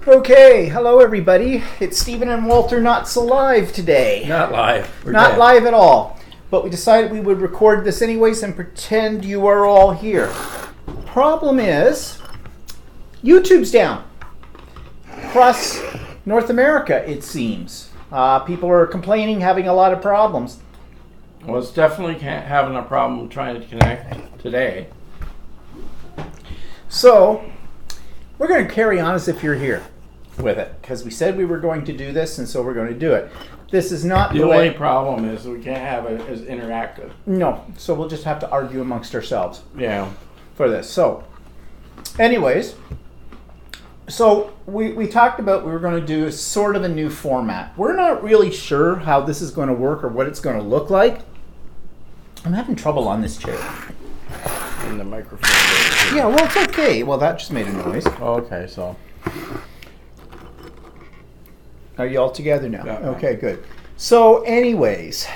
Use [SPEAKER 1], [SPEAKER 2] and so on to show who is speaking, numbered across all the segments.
[SPEAKER 1] Okay, hello everybody. It's Stephen and Walter Not So Live today.
[SPEAKER 2] Not live.
[SPEAKER 1] Not live at all. But we decided we would record this anyways and pretend you are all here. Problem is, YouTube's down. Across North America, it seems. People are complaining, having a lot of problems.
[SPEAKER 2] Well, it's definitely having a problem trying to connect today.
[SPEAKER 1] So, we're going to carry on as if you're here with it, because we said we were going to do this, and so we're going to do it. This is not
[SPEAKER 2] the only problem is we can't have it as interactive.
[SPEAKER 1] No, so we'll just have to argue amongst ourselves.
[SPEAKER 2] Yeah.
[SPEAKER 1] For this. So, anyways, so we talked about we were going to do sort of a new format. We're not really sure how this is going to work or what it's going to look like. I'm having trouble on this chair.
[SPEAKER 2] In the microphone.
[SPEAKER 1] Yeah, well, it's okay. Well, that just made a noise.
[SPEAKER 2] Okay, so.
[SPEAKER 1] Are you all together now?
[SPEAKER 2] Yeah.
[SPEAKER 1] Okay, good. So, anyways,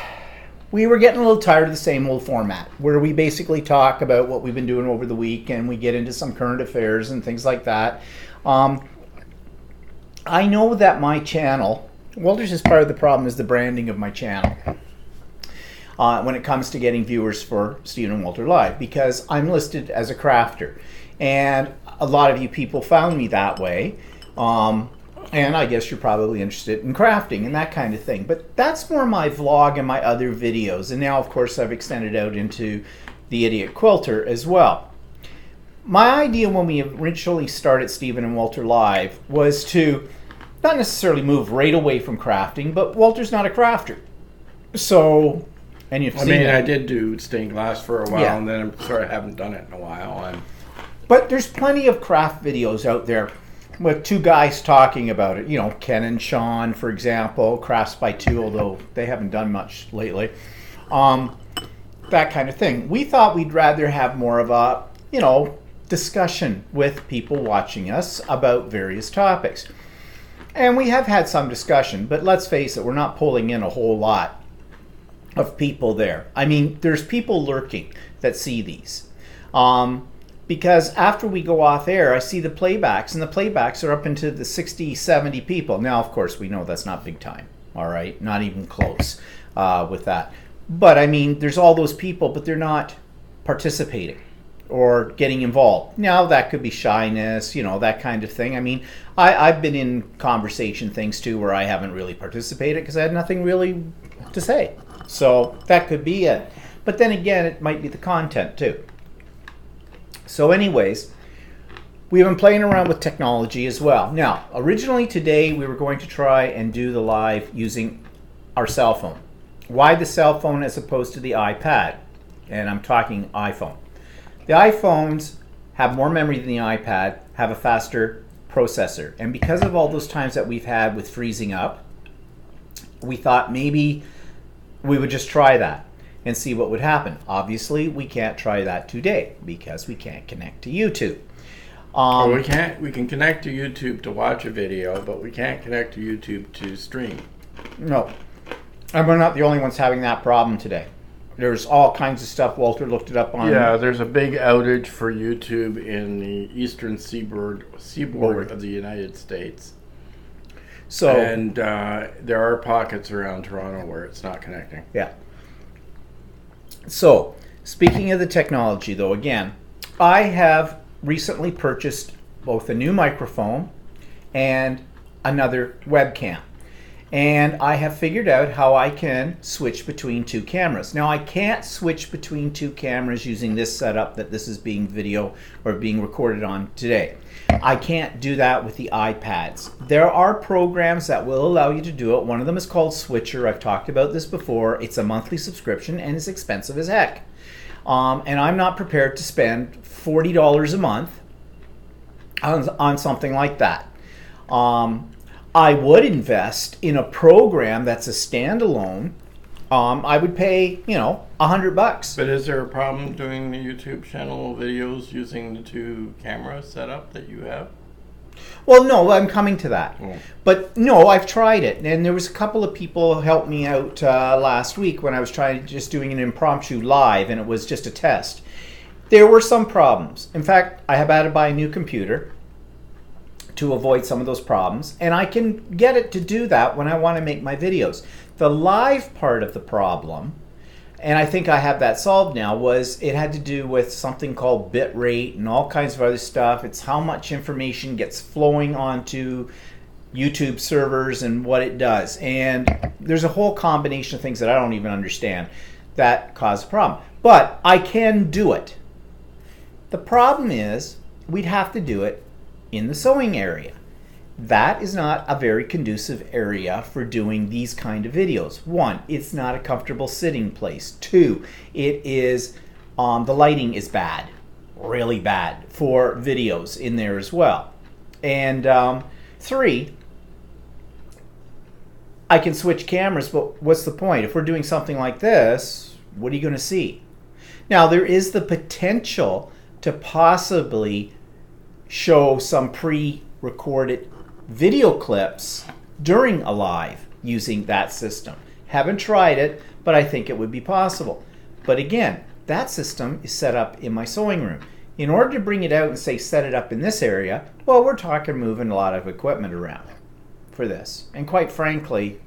[SPEAKER 1] we were getting a little tired of the same old format where we basically talk about what we've been doing over the week and we get into some current affairs and things like that. I know that my channel, Walter's is part of the problem is the branding of my channel. When it comes to getting viewers for Stephen and Walter Live, because I'm listed as a crafter, and a lot of you people found me that way, and I guess you're probably interested in crafting and that kind of thing, but that's more my vlog and my other videos, and now of course I've extended out into the Idiot Quilter as well. My idea when we originally started Stephen and Walter Live was to not necessarily move right away from crafting, but Walter's not a crafter, so... And you've seen it.
[SPEAKER 2] I did do stained glass for a while,
[SPEAKER 1] Yeah.
[SPEAKER 2] and then I sort of haven't done it in a while.
[SPEAKER 1] But there's plenty of craft videos out there with two guys talking about it. You know, Ken and Sean, for example, Crafts by Two, although they haven't done much lately. That kind of thing. We thought we'd rather have more of a, discussion with people watching us about various topics. And we have had some discussion, but let's face it, we're not pulling in a whole lot of people there. I mean, there's people lurking that see these. Because after we go off air, I see the playbacks, and the playbacks are up into the 60, 70 people. Now, of course, we know that's not big time, all right? Not even close with that. But, I mean, there's all those people, but they're not participating or getting involved. Now, that could be shyness, that kind of thing. I mean, I've been in conversation things, too, where I haven't really participated because I had nothing really to say. So that could be it. But then again, it might be the content too. So anyways, we've been playing around with technology as well. Now, originally today we were going to try and do the live using our cell phone. Why the cell phone as opposed to the iPad? And I'm talking iPhone. The iPhones have more memory than the iPad, have a faster processor. And because of all those times that we've had with freezing up, we thought maybe we would just try that and see what would happen. Obviously, we can't try that today because we can't connect to YouTube.
[SPEAKER 2] We can connect to YouTube to watch a video, but we can't connect to YouTube to stream.
[SPEAKER 1] No. And we're not the only ones having that problem today. There's all kinds of stuff. Walter looked it up on...
[SPEAKER 2] Yeah, there's a big outage for YouTube in the eastern seaboard of the United States.
[SPEAKER 1] So,
[SPEAKER 2] and there are pockets around Toronto where it's not connecting.
[SPEAKER 1] Yeah. So, speaking of the technology, though, again, I have recently purchased both a new microphone and another webcam. And I have figured out how I can switch between two cameras. Now, I can't switch between two cameras using this setup that this is being video or being recorded on today. I can't do that with the iPads. There are programs that will allow you to do it. One of them is called Switcher. I've talked about this before. It's a monthly subscription and it's expensive as heck. And I'm not prepared to spend $40 a month on something like that. I would invest in a program that's a standalone. I would pay, $100.
[SPEAKER 2] But is there a problem doing the YouTube channel videos using the two camera setup that you have?
[SPEAKER 1] Well, no, I'm coming to that.
[SPEAKER 2] Oh.
[SPEAKER 1] But no, I've tried it. And there was a couple of people who helped me out last week when I was just doing an impromptu live, and it was just a test. There were some problems. In fact, I have had to buy a new computer to avoid some of those problems, and I can get it to do that when I want to make my videos. The live part of the problem, and I think I have that solved now, was it had to do with something called bit rate and all kinds of other stuff. It's how much information gets flowing onto YouTube servers and what it does. And there's a whole combination of things that I don't even understand that cause a problem. But I can do it. The problem is we'd have to do it in the sewing area. That is not a very conducive area for doing these kind of videos. One, it's not a comfortable sitting place. Two, it is the lighting is bad, really bad for videos in there as well. And three, I can switch cameras, but what's the point? If we're doing something like this, what are you going to see? Now, there is the potential to possibly show some pre-recorded video clips during a live using that system. Haven't tried it, but I think it would be possible. But again, that system is set up in my sewing room. In order to bring it out and say set it up in this area, well, we're talking moving a lot of equipment around for this. And quite frankly,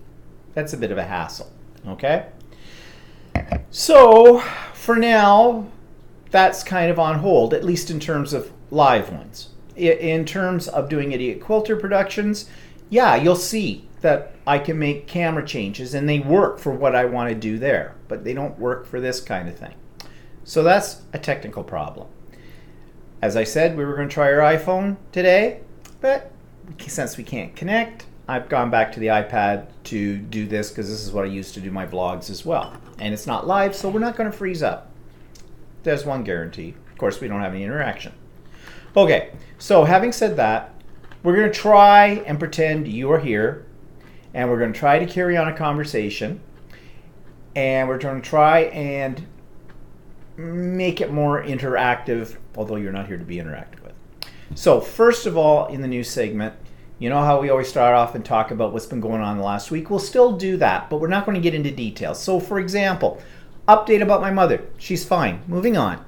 [SPEAKER 1] that's a bit of a hassle, okay? So for now, that's kind of on hold, at least in terms of live ones. In terms of doing Idiot Quilter productions, yeah, you'll see that I can make camera changes and they work for what I want to do there, but they don't work for this kind of thing. So that's a technical problem. As I said, we were going to try our iPhone today, but since we can't connect, I've gone back to the iPad to do this because this is what I use to do my vlogs as well. And it's not live, so we're not going to freeze up. There's one guarantee. Of course, we don't have any interaction. Okay, so having said that, we're going to try and pretend you are here, and we're going to try to carry on a conversation, and we're going to try and make it more interactive, although you're not here to be interactive with. So first of all, in the news segment, you know how we always start off and talk about what's been going on the last week? We'll still do that, but we're not going to get into details. So for example, update about my mother. She's fine. Moving on.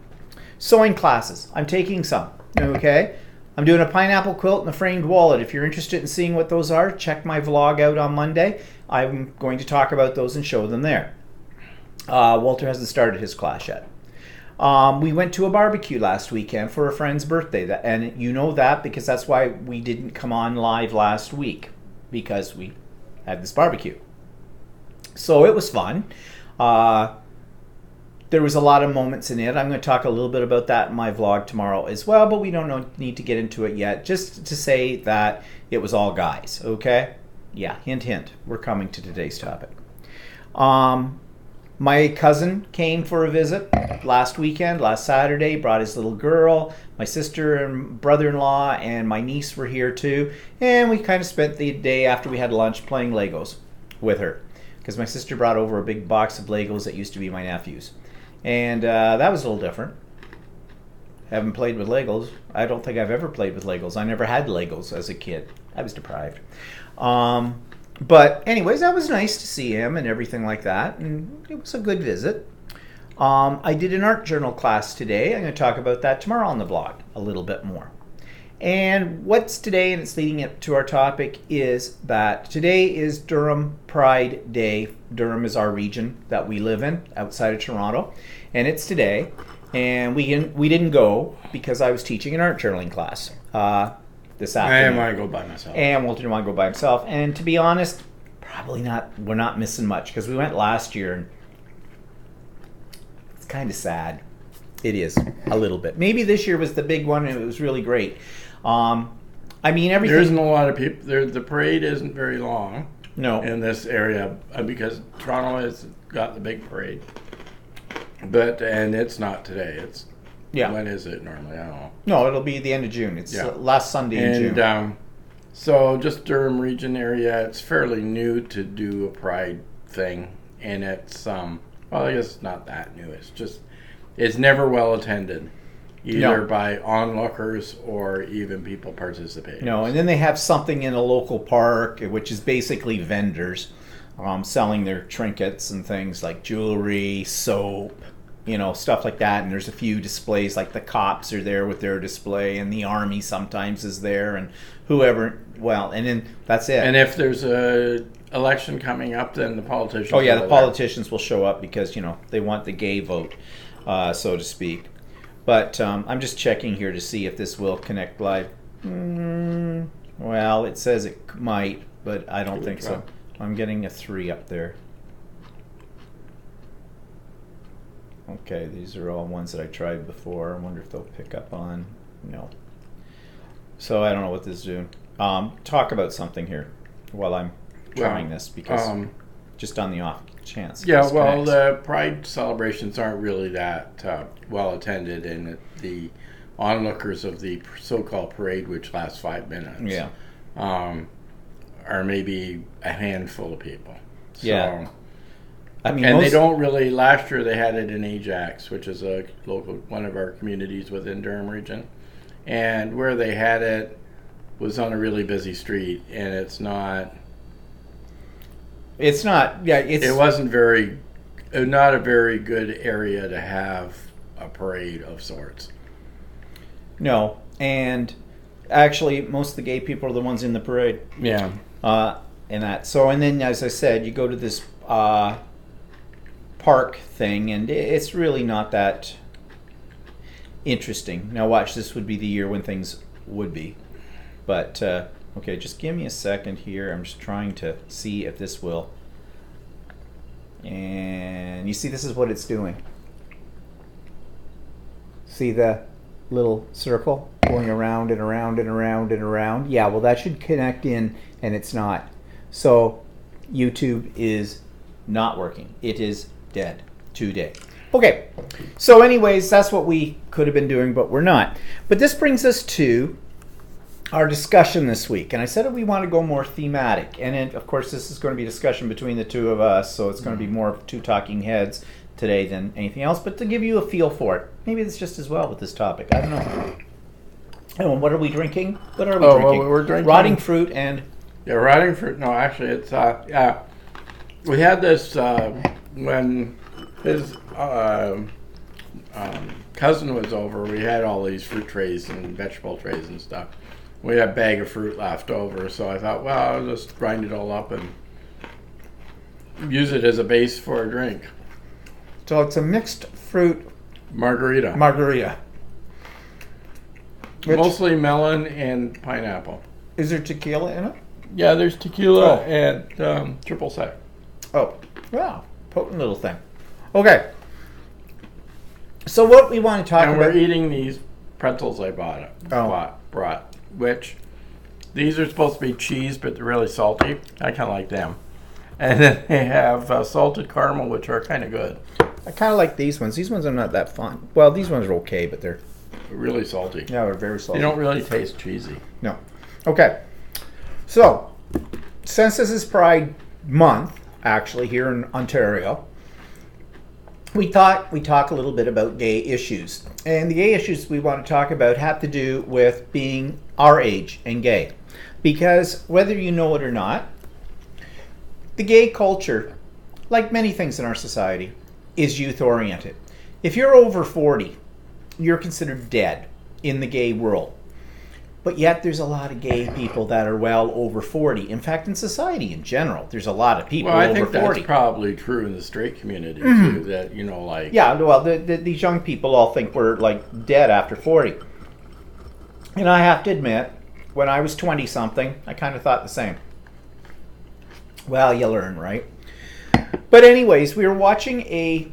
[SPEAKER 1] Sewing classes. I'm taking some. Okay, I'm doing a pineapple quilt and a framed wallet. If you're interested in seeing what those are, check my vlog out on Monday. I'm going to talk about those and show them there. Walter hasn't started his class yet. We went to a barbecue last weekend for a friend's birthday, and you know that because that's why we didn't come on live last week, because we had this barbecue. So it was fun. There was a lot of moments in it. I'm going to talk a little bit about that in my vlog tomorrow as well, but we don't need to get into it yet. Just to say that it was all guys, okay? Yeah, hint, hint. We're coming to today's topic. My cousin came for a visit last Saturday, brought his little girl. My sister and brother-in-law and my niece were here too, and we kind of spent the day after we had lunch playing Legos with her, because my sister brought over a big box of Legos that used to be my nephew's. And that was a little different. Haven't played with Legos. I don't think I've ever played with Legos. I never had Legos as a kid. I was deprived. But anyways, that was nice to see him and everything like that. And it was a good visit. I did an art journal class today. I'm going to talk about that tomorrow on the blog a little bit more. And what's today, and it's leading up to our topic, is that today is Durham Pride Day. Durham is our region that we live in outside of Toronto, and it's today. And we didn't go because I was teaching an art journaling class this afternoon.
[SPEAKER 2] I didn't want to go by myself.
[SPEAKER 1] And Walter didn't want to go by himself. And to be honest, probably not. We're not missing much because we went last year, and it's kind of sad. It is a little bit. Maybe this year was the big one, and it was really great. I mean, everything.
[SPEAKER 2] There isn't a lot of people. The parade isn't very long.
[SPEAKER 1] No.
[SPEAKER 2] In this area, because Toronto has got the big parade, and it's not today. It's when is it normally? I don't know.
[SPEAKER 1] No, it'll be the end of June. It's last Sunday in June.
[SPEAKER 2] So just Durham region area. It's fairly new to do a pride thing, and it's well, I guess it's not that new. It's never well attended. Either by onlookers or even people participating.
[SPEAKER 1] No, and then they have something in a local park, which is basically vendors selling their trinkets and things like jewelry, soap, stuff like that. And there's a few displays, like the cops are there with their display, and the army sometimes is there, and whoever. Well, and then that's it.
[SPEAKER 2] And if there's a election coming up, then the politicians.
[SPEAKER 1] Oh yeah, the politicians will show up because they want the gay vote, so to speak. But I'm just checking here to see if this will connect live. Well, it says it might, but I don't think so. I'm getting a 3 up there. Okay, these are all ones that I tried before. I wonder if they'll pick up on. No. So I don't know what this is doing. Talk about something here while I'm trying this, because just on the off chance.
[SPEAKER 2] Yeah, well, the Pride celebrations aren't really that well attended, and the onlookers of the so-called parade, which lasts 5 minutes, are maybe a handful of people. So,
[SPEAKER 1] yeah. I mean,
[SPEAKER 2] and they don't really. Last year they had it in Ajax, which is a local one of our communities within Durham Region, and where they had it was on a really busy street, and it's not.
[SPEAKER 1] It's not. Yeah,
[SPEAKER 2] it wasn't not a very good area to have a parade of sorts.
[SPEAKER 1] No, and actually, most of the gay people are the ones in the parade.
[SPEAKER 2] Yeah.
[SPEAKER 1] And that. So, and then, as I said, you go to this park thing, and it's really not that interesting. Now, watch, this would be the year when things would be. But, okay, just give me a second here. I'm just trying to see if this will. And you see, this is what it's doing. See the little circle going around and around and around and around? Yeah, well, that should connect in, and it's not. So YouTube is not working. It is dead today. Okay, so anyways, that's what we could have been doing, but we're not. But this brings us to our discussion this week. And I said that we want to go more thematic. And then, of course, this is going to be a discussion between the two of us, so it's going to be more of two talking heads today than anything else, but to give you a feel for it. Maybe it's just as well with this topic. I don't know. And what are we drinking? What are we drinking?
[SPEAKER 2] Well, we're drinking
[SPEAKER 1] rotting fruit and...
[SPEAKER 2] Yeah, rotting fruit. No, actually, it's... we had this when his cousin was over. We had all these fruit trays and vegetable trays and stuff. We had a bag of fruit left over, so I thought, well, I'll just grind it all up and use it as a base for a drink.
[SPEAKER 1] So it's a mixed fruit
[SPEAKER 2] margarita. Mostly melon and pineapple.
[SPEAKER 1] Is there tequila in it?
[SPEAKER 2] Yeah, there's tequila and triple sec.
[SPEAKER 1] Oh, wow. Potent little thing. Okay. So what we want to talk about...
[SPEAKER 2] And we're eating these pretzels I brought, which these are supposed to be cheese, but they're really salty. I kind of like them. And then they have salted caramel, which are kind of good.
[SPEAKER 1] I kind of like these ones. These ones are not that fun. Well, these ones are okay, but they're...
[SPEAKER 2] really salty.
[SPEAKER 1] Yeah, they're very salty.
[SPEAKER 2] They don't really taste cheesy.
[SPEAKER 1] No. Okay. So, since this is Pride Month, actually, here in Ontario, we thought we'd talk a little bit about gay issues. And the gay issues we want to talk about have to do with being our age and gay. Because whether you know it or not, the gay culture, like many things in our society, is youth-oriented. If you're over 40, you're considered dead in the gay world. But yet there's a lot of gay people that are well over 40. In fact, in society in general, there's a lot of people over 40.
[SPEAKER 2] Well, I think that's probably true in the straight community, too, that, like...
[SPEAKER 1] Yeah, well, these young people all think we're, like, dead after 40. And I have to admit, when I was 20-something, I kind of thought the same. Well, you learn, right? But anyways, we were watching a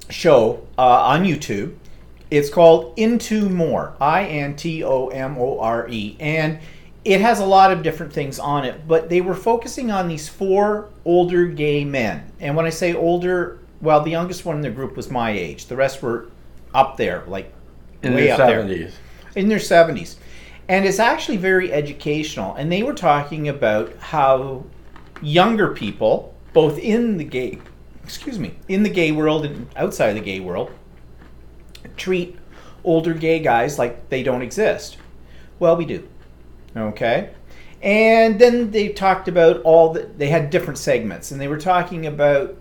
[SPEAKER 1] show on YouTube. It's called Into More, INTOMORE, and it has a lot of different things on it, but they were focusing on these 4 older gay men. And when I say older, well, the youngest one in the group was my age. The rest were up there, like way up there. In their 70s. And it's actually very educational. And they were talking about how younger people, both in the gay world and outside the gay world, treat older gay guys like they don't exist. Well, we do. Okay? And then they talked about they had different segments, and they were talking about,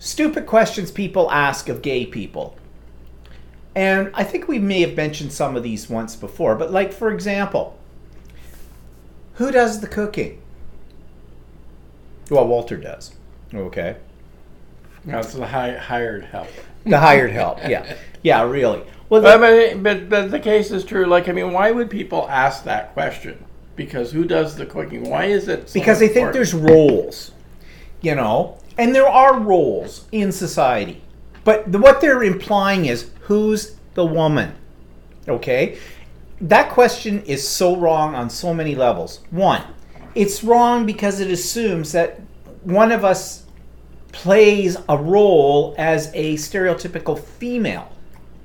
[SPEAKER 1] stupid questions people ask of gay people. And I think we may have mentioned some of these once before, but like, for example, who does the cooking? Well, Walter does. Okay.
[SPEAKER 2] That's the hired help.
[SPEAKER 1] The hired help, yeah. Yeah, really. Well,
[SPEAKER 2] But the case is true. Like, I mean, why would people ask that question? Because who does the cooking? Why is it so
[SPEAKER 1] because they think
[SPEAKER 2] important?
[SPEAKER 1] there's roles, you know, and there are roles in society. But what they're implying is, who's the woman? Okay? That question is so wrong on so many levels. One, it's wrong because it assumes that one of us plays a role as a stereotypical female.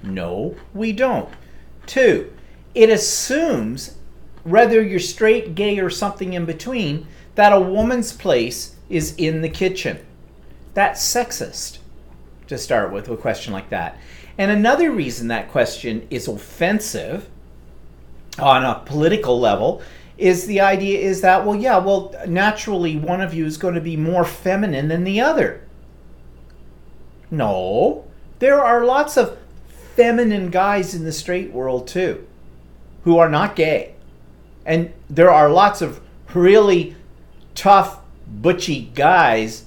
[SPEAKER 1] No, we don't. Two, it assumes, whether you're straight, gay, or something in between, that a woman's place is in the kitchen. That's sexist, to start with a question like that. And another reason that question is offensive on a political level is the idea is that, well, naturally one of you is going to be more feminine than the other. No, there are lots of feminine guys in the straight world too, who are not gay. And there are lots of really tough, butchy guys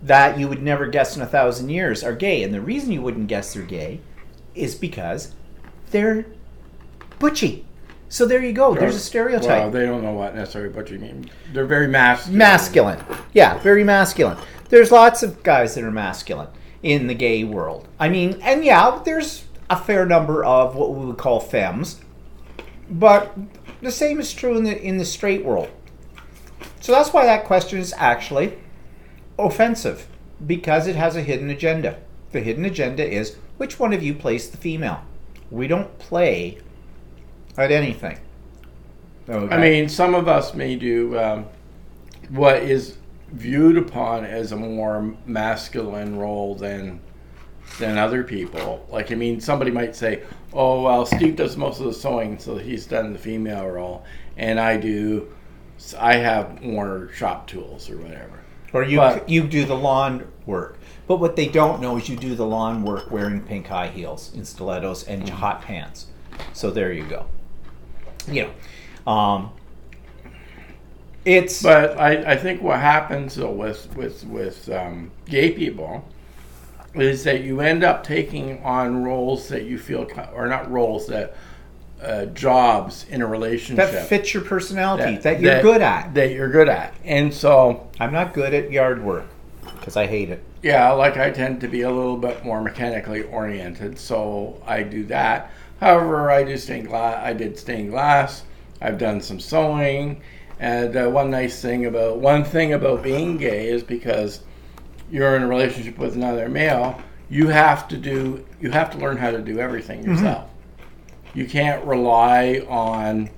[SPEAKER 1] that you would never guess in 1,000 years are gay. And the reason you wouldn't guess they're gay is because they're butchy. So there you go. There's a stereotype.
[SPEAKER 2] Well, they don't know what necessarily butchy means. They're very masculine.
[SPEAKER 1] Masculine. Yeah, very masculine. There's lots of guys that are masculine in the gay world. I mean, and yeah, there's a fair number of what we would call femmes. But the same is true in the straight world. So that's why that question is actually offensive, because it has a hidden agenda. The hidden agenda is, which one of you plays the female? We don't play at anything. Okay.
[SPEAKER 2] I mean, some of us may do what is viewed upon as a more masculine role than other people. Like, I mean, somebody might say, oh, well, Steve does most of the sewing, so he's done the female role, and I have more shop tools or whatever.
[SPEAKER 1] Or you do the lawn work. But what they don't know is you do the lawn work wearing pink high heels and stilettos and hot pants. So there you go. You know, it's.
[SPEAKER 2] But I think what happens though with gay people is that you end up taking on roles that you feel, or not roles, that jobs in a relationship
[SPEAKER 1] that fits your personality, that you're good at.
[SPEAKER 2] That you're good at. And so
[SPEAKER 1] I'm not good at yard work because I hate it.
[SPEAKER 2] Yeah, like I tend to be a little bit more mechanically oriented, so I do that. However, I did stained glass. I've done some sewing, and one thing about being gay is because you're in a relationship with another male, you have to learn how to do everything yourself. Mm-hmm. You can't rely on,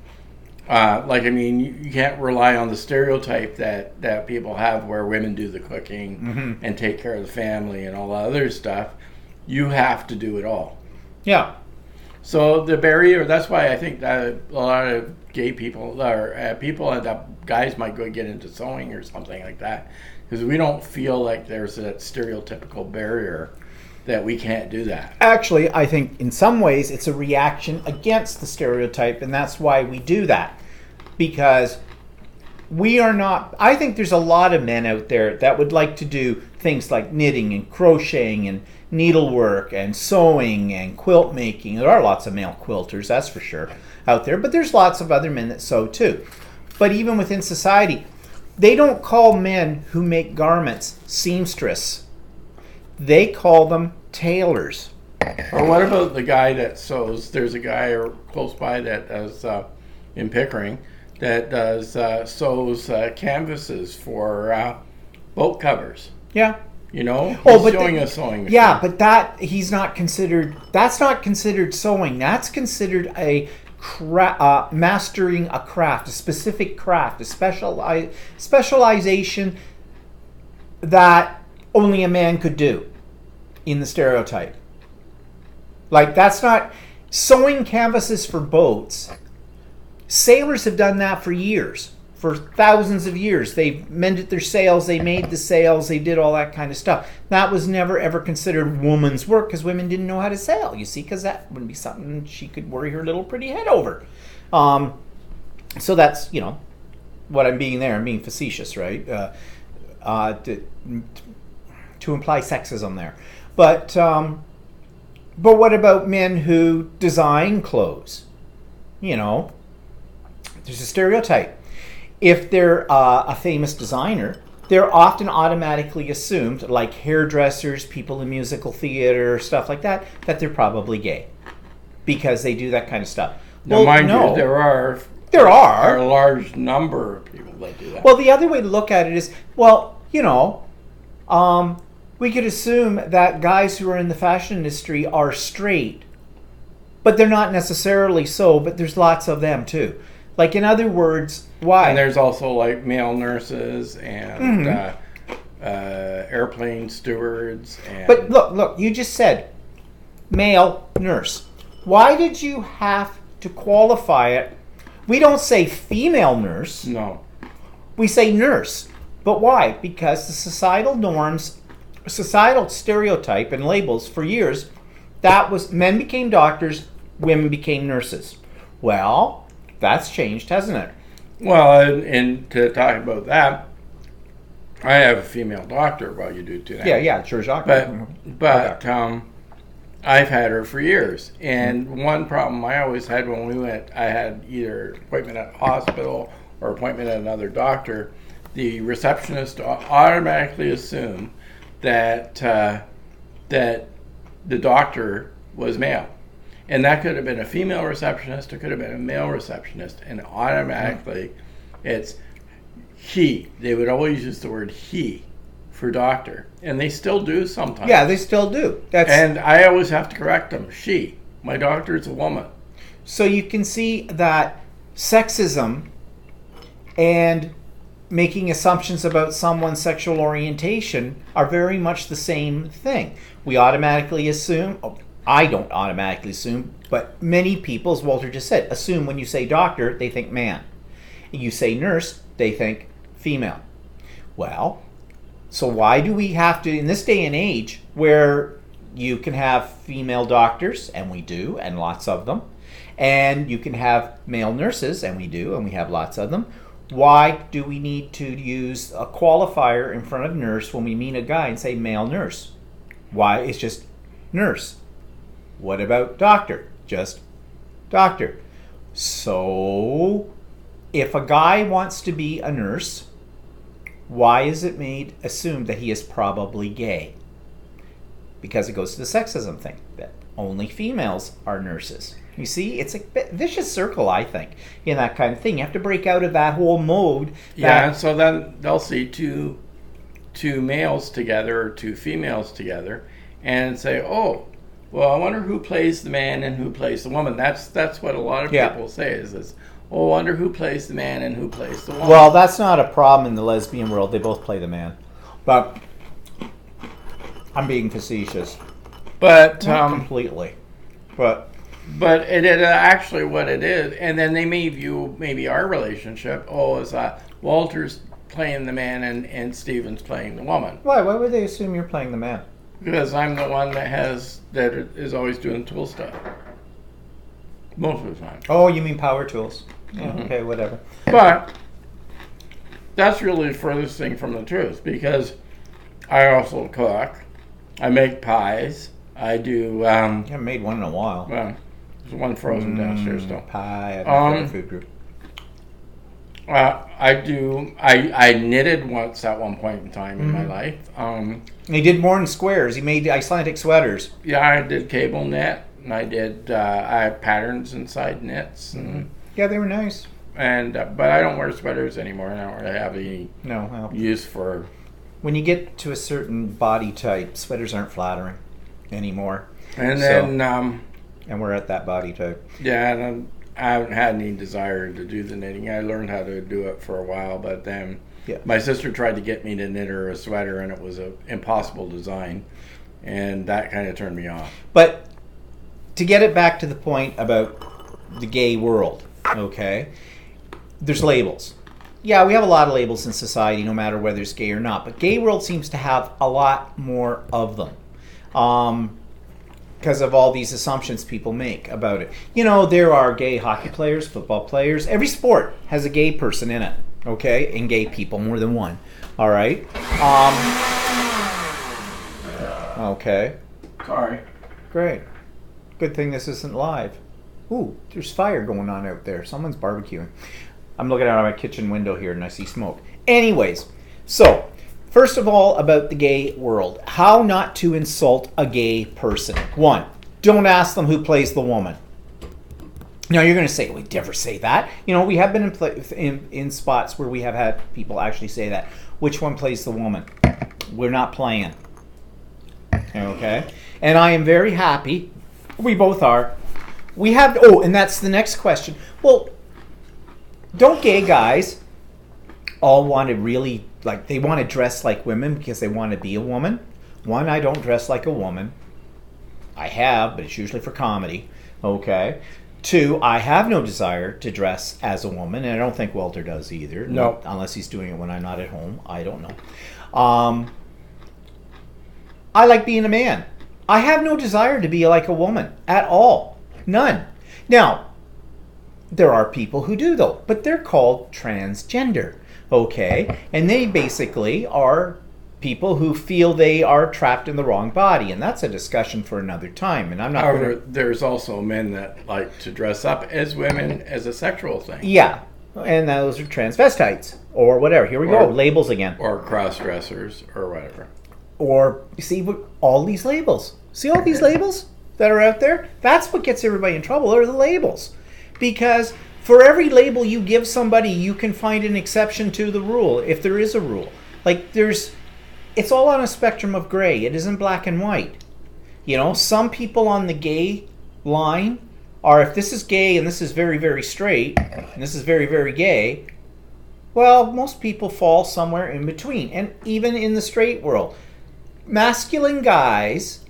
[SPEAKER 2] you can't rely on the stereotype that people have where women do the cooking mm-hmm. and take care of the family and all that other stuff. You have to do it all.
[SPEAKER 1] Yeah.
[SPEAKER 2] So the barrier, that's why I think that a lot of gay people, or people end up, guys might go get into sewing or something like that, because we don't feel like there's that stereotypical barrier that we can't do that.
[SPEAKER 1] Actually, I think in some ways it's a reaction against the stereotype, and that's why we do that. Because we are not, I think there's a lot of men out there that would like to do things like knitting and crocheting and needlework and sewing and quilt making. There are lots of male quilters, that's for sure, out there, but there's lots of other men that sew too. But even within society, they don't call men who make garments seamstress. They call them tailors.
[SPEAKER 2] Or what about the guy that sews? There's a guy close by that does, in Pickering, that does sews canvases for boat covers.
[SPEAKER 1] Yeah.
[SPEAKER 2] You know,
[SPEAKER 1] he's
[SPEAKER 2] doing a sewing machine.
[SPEAKER 1] Yeah, but that's not considered sewing. That's considered a mastering a craft, a specific craft, a specialization that only a man could do in the stereotype. Like, that's not sewing canvases for boats. Sailors have done that for years. For thousands of years. They mended their sails, they made the sails, they did all that kind of stuff. That was never ever considered woman's work because women didn't know how to sail, you see, because that wouldn't be something she could worry her little pretty head over. So that's, what I'm being there. I'm being facetious, right? To imply sexism there. But what about men who design clothes? There's a stereotype. If they're a famous designer, they're often automatically assumed, like hairdressers, people in musical theater, stuff like that, that they're probably gay because they do that kind of stuff.
[SPEAKER 2] Now, mind you, there are a large number of people that do that.
[SPEAKER 1] Well, the other way to look at it is, we could assume that guys who are in the fashion industry are straight, but they're not necessarily so, but there's lots of them too. Like, in other words, why?
[SPEAKER 2] And there's also like male nurses and airplane stewards.
[SPEAKER 1] But look, you just said male nurse. Why did you have to qualify it? We don't say female nurse.
[SPEAKER 2] No.
[SPEAKER 1] We say nurse. But why? Because the societal norms, societal stereotype and labels for years, that was men became doctors, women became nurses. Well, that's changed, hasn't it?
[SPEAKER 2] Well, and to talk about that, I have a female doctor. Well, you do too.
[SPEAKER 1] Yeah, sure, doctor.
[SPEAKER 2] But I've had her for years. And one problem I always had when we went, I had either appointment at hospital or appointment at another doctor. The receptionist automatically assumed that that the doctor was male. And that could have been a female receptionist, it could have been a male receptionist, and automatically it's he. They would always use the word he for doctor, and they still do sometimes.
[SPEAKER 1] Yeah, they still do.
[SPEAKER 2] And I always have to correct them. She. My doctor is a woman.
[SPEAKER 1] So you can see that sexism and making assumptions about someone's sexual orientation are very much the same thing. We automatically assume... I don't automatically assume, but many people, as Walter just said, assume when you say doctor, they think man. You say nurse, they think female. Well, so why do we have to, in this day and age, where you can have female doctors, and we do, and lots of them, and you can have male nurses, and we do, and we have lots of them, why do we need to use a qualifier in front of nurse when we meet a guy and say male nurse? Why? It's just nurse. What about doctor? Just doctor. So, if a guy wants to be a nurse, why is it assumed that he is probably gay? Because it goes to the sexism thing, that only females are nurses. You see, it's a vicious circle, I think, in that kind of thing. You have to break out of that whole mode.
[SPEAKER 2] Yeah, and so then they'll see two males together or two females together and say, oh, well, I wonder who plays the man and who plays the woman. That's what a lot of people say is, oh, I wonder who plays the man and who plays the woman.
[SPEAKER 1] Well, that's not a problem in the lesbian world. They both play the man. But I'm being facetious.
[SPEAKER 2] But
[SPEAKER 1] not completely. But
[SPEAKER 2] it is actually what it is. And then they may view maybe our relationship, is Walter's playing the man and Stephen's playing the woman.
[SPEAKER 1] Why? Why would they assume you're playing the man?
[SPEAKER 2] Because I'm the one that is always doing tool stuff. Most of the time.
[SPEAKER 1] Oh, you mean power tools. Yeah, okay, whatever.
[SPEAKER 2] But that's really the furthest thing from the truth, because I also cook. I make pies. I do...
[SPEAKER 1] I haven't made one in a while.
[SPEAKER 2] Well, there's one frozen downstairs still.
[SPEAKER 1] Pie at my favorite food group.
[SPEAKER 2] I knitted once at one point in time in my life.
[SPEAKER 1] He did more in squares. He made Icelandic sweaters.
[SPEAKER 2] Yeah, I did cable knit, and I had patterns inside knits. And,
[SPEAKER 1] yeah, they were nice.
[SPEAKER 2] And but I don't wear sweaters anymore. I don't really have any use for...
[SPEAKER 1] When you get to a certain body type, sweaters aren't flattering anymore.
[SPEAKER 2] And then...
[SPEAKER 1] and we're at that body type.
[SPEAKER 2] Yeah, and I haven't had any desire to do the knitting. I learned how to do it for a while, but then my sister tried to get me to knit her a sweater, and it was an impossible design, and that kind of turned me off.
[SPEAKER 1] But to get it back to the point about the gay world, okay, there's labels. yeah, we have a lot of labels in society, no matter whether it's gay or not. But gay world seems to have a lot more of them. Because of all these assumptions people make about it. You know, there are gay hockey players, football players. Every sport has a gay person in it, okay? And gay people, more than one. All right? Okay.
[SPEAKER 2] Sorry.
[SPEAKER 1] Great. Good thing this isn't live. Ooh, there's fire going on out there. Someone's barbecuing. I'm looking out of my kitchen window here and I see smoke. Anyways, so first of all, about the gay world. How not to insult a gay person. 1, don't ask them who plays the woman. Now you're going to say, we'd never say that. You know, we have been in spots where we have had people actually say that. Which one plays the woman? We're not playing. Okay? And I am very happy. We both are. We have, and that's the next question. Well, don't gay guys all want to really, like, they want to dress like women because they want to be a woman? 1, I don't dress like a woman. I have, but it's usually for comedy. Okay. 2, I have no desire to dress as a woman, and I don't think Walter does either.
[SPEAKER 2] No.
[SPEAKER 1] Unless he's doing it when I'm not at home. I don't know. I like being a man. I have no desire to be like a woman at all. None. Now, there are people who do, though, but they're called transgender, okay? And they basically are people who feel they are trapped in the wrong body, and that's a discussion for another time. And I'm not.
[SPEAKER 2] However, there's also men that like to dress up as women as a sexual thing.
[SPEAKER 1] Yeah, and those are transvestites or whatever. Here we go, labels again.
[SPEAKER 2] Or cross-dressers or whatever.
[SPEAKER 1] Or you see all these labels. See all these labels that are out there? That's what gets everybody in trouble, are the labels. Because for every label you give somebody, you can find an exception to the rule, if there is a rule. Like it's all on a spectrum of gray. It isn't black and white. You know, some people on the gay line are, if this is gay and this is very, very straight, and this is very, very gay, well, most people fall somewhere in between. And even in the straight world, masculine guys,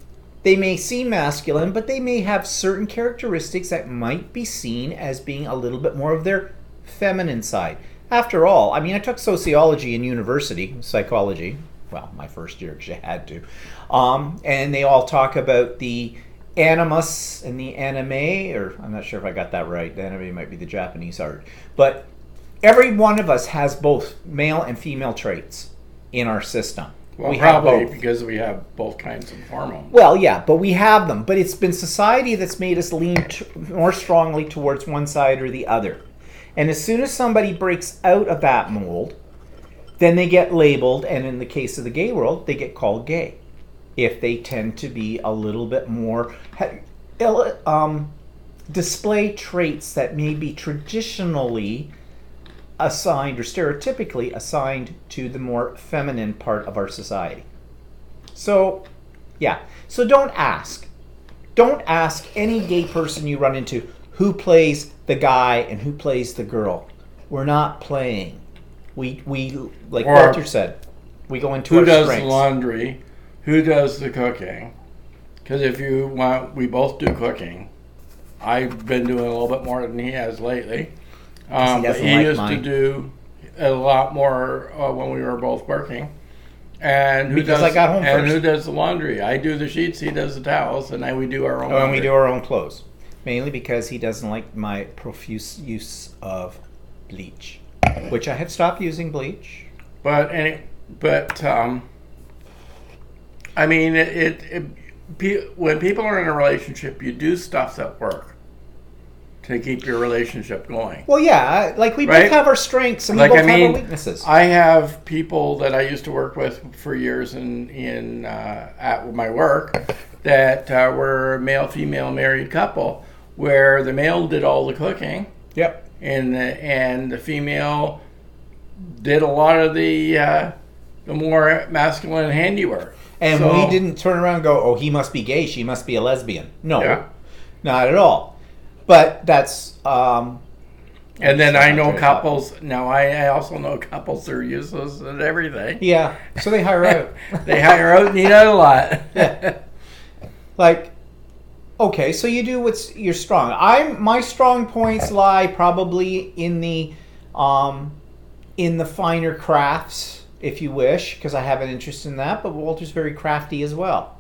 [SPEAKER 1] they may seem masculine, but they may have certain characteristics that might be seen as being a little bit more of their feminine side. After all, I mean, I took sociology in university, psychology, well, my first year because you had to, and they all talk about the animus and the anime, or I'm not sure if I got that right. The anime might be the Japanese art. But every one of us has both male and female traits in our system.
[SPEAKER 2] Well,
[SPEAKER 1] we
[SPEAKER 2] probably
[SPEAKER 1] have both.
[SPEAKER 2] because we have both kinds of hormones.
[SPEAKER 1] Well, yeah, but we have them. But it's been society that's made us lean more strongly towards one side or the other. And as soon as somebody breaks out of that mold, then they get labeled, and in the case of the gay world, they get called gay. If they tend to be a little bit more, display traits that may be traditionally assigned or stereotypically assigned to the more feminine part of our society. So, yeah. So don't ask. Don't ask any gay person you run into who plays the guy and who plays the girl. We're not playing. We like Walter said, we go into our strengths.
[SPEAKER 2] Who does the laundry? Who does the cooking? Because if you want, we both do cooking. I've been doing a little bit more than he has lately. But he used to do a lot more when we were both working. And who
[SPEAKER 1] because I got home
[SPEAKER 2] and
[SPEAKER 1] first.
[SPEAKER 2] Who does the laundry? I do the sheets, he does the towels, and then we do our own
[SPEAKER 1] and
[SPEAKER 2] laundry.
[SPEAKER 1] we do our own clothes. Mainly because he doesn't like my profuse use of bleach. Which I have stopped using bleach.
[SPEAKER 2] But I mean, when people are in a relationship, you do stuff that work to keep your relationship going.
[SPEAKER 1] Well, yeah, like we
[SPEAKER 2] Right?
[SPEAKER 1] both have our strengths and we both have our weaknesses.
[SPEAKER 2] I have people that I used to work with for years in at my work that were a male-female married couple, where the male did all the cooking.
[SPEAKER 1] Yep.
[SPEAKER 2] And the female did a lot of the more masculine handiwork.
[SPEAKER 1] And
[SPEAKER 2] So-
[SPEAKER 1] we didn't turn around and go, oh, he must be gay, she must be a lesbian. No,
[SPEAKER 2] Yeah.
[SPEAKER 1] not at all. But that's...
[SPEAKER 2] And then I know
[SPEAKER 1] Sorry,
[SPEAKER 2] couples. Now I also know couples that are useless at everything.
[SPEAKER 1] yeah, so they hire out.
[SPEAKER 2] They hire out and eat out a lot.
[SPEAKER 1] Like, okay, so you do what's you're strong. My strong points lie probably in the in the finer crafts, if you wish, because I have an interest in that. But Walter's very crafty as well.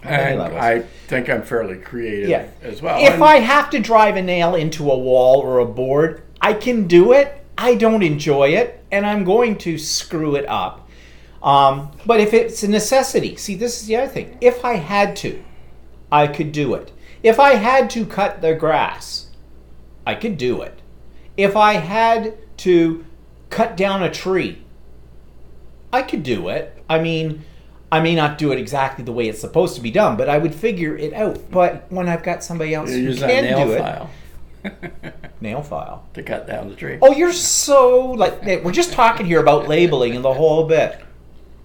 [SPEAKER 2] And I think I'm fairly creative as well.
[SPEAKER 1] If I have to drive a nail into a wall or a board, I can do it. I don't enjoy it, and I'm going to screw it up. But if it's a necessity, see, this is the other thing. If I had to, I could do it. If I had to cut the grass, I could do it. If I had to cut down a tree, I could do it. I mean, I may not do it exactly the way it's supposed to be done, but I would figure it out. But when I've got somebody else who can do it, nail file
[SPEAKER 2] to cut down the tree.
[SPEAKER 1] Oh, you're so like we're just talking here about labeling and the whole bit.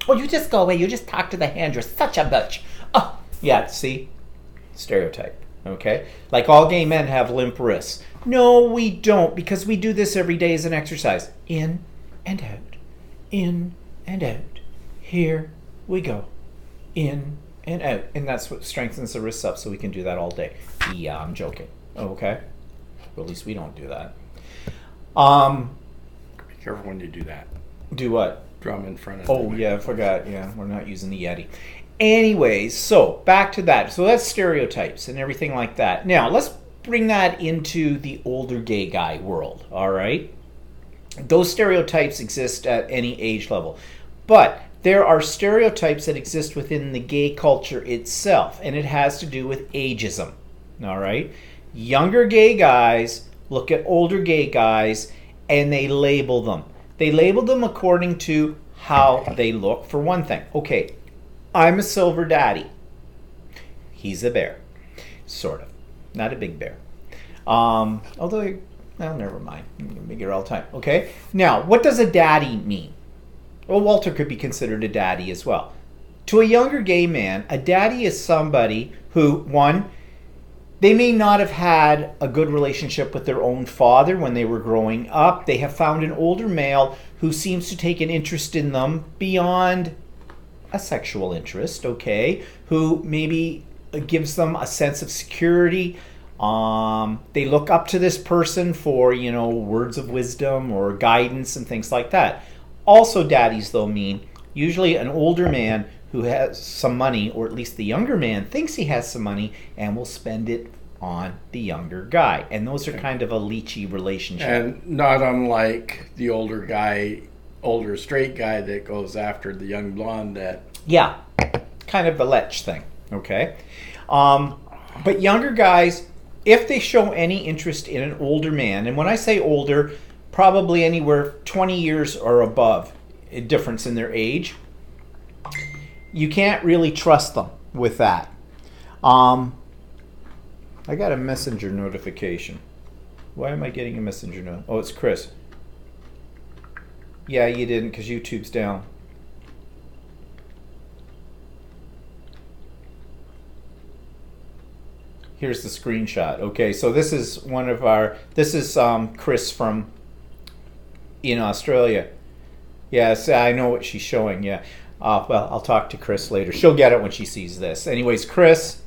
[SPEAKER 1] Oh, you just go away. You just talk to the hand. You're such a bitch. Oh, yeah. See, stereotype. Okay, like all gay men have limp wrists. No, we don't, because we do this every day as an exercise. In and out, in and out. Here we go, in and out, and that's what strengthens the wrists up, so we can do that all day. Yeah, I'm joking. Okay, well, at least we don't do that.
[SPEAKER 2] Be careful when you do that.
[SPEAKER 1] Do what?
[SPEAKER 2] Drum in front of.
[SPEAKER 1] Oh yeah, I forgot. Yeah, we're not using the Yeti. Anyways, so back to that. So that's stereotypes and everything like that. Now let's bring that into the older gay guy world. All right, those stereotypes exist at any age level, but there are stereotypes that exist within the gay culture itself, and it has to do with ageism. All right, younger gay guys look at older gay guys and they label them. They label them according to how they look. For one thing, okay, I'm a silver daddy. He's a bear, sort of, not a big bear. Although, well, never mind. Make it all the time. Okay. Now, what does a daddy mean? Well, Walter could be considered a daddy as well. To a younger gay man, a daddy is somebody who, one, they may not have had a good relationship with their own father when they were growing up. They have found an older male who seems to take an interest in them beyond a sexual interest, okay? Who maybe gives them a sense of security. They look up to this person for, words of wisdom or guidance and things like that. Also, daddies, though, mean usually an older man who has some money, or at least the younger man thinks he has some money and will spend it on the younger guy. And those are kind of a leechy relationship.
[SPEAKER 2] And not unlike the older straight guy that goes after the young blonde that...
[SPEAKER 1] Yeah, kind of the lech thing, okay? But younger guys, if they show any interest in an older man, and when I say older, probably anywhere 20 years or above, a difference in their age, you can't really trust them with that. I got a messenger notification. Why am I getting a messenger note? Oh, it's Chris. Yeah, you didn't, because YouTube's down. Here's the screenshot. Okay, so this is Chris from in Australia. Yes, I know what she's showing. Yeah. Well, I'll talk to Chris later. She'll get it when she sees this. Anyways, Chris,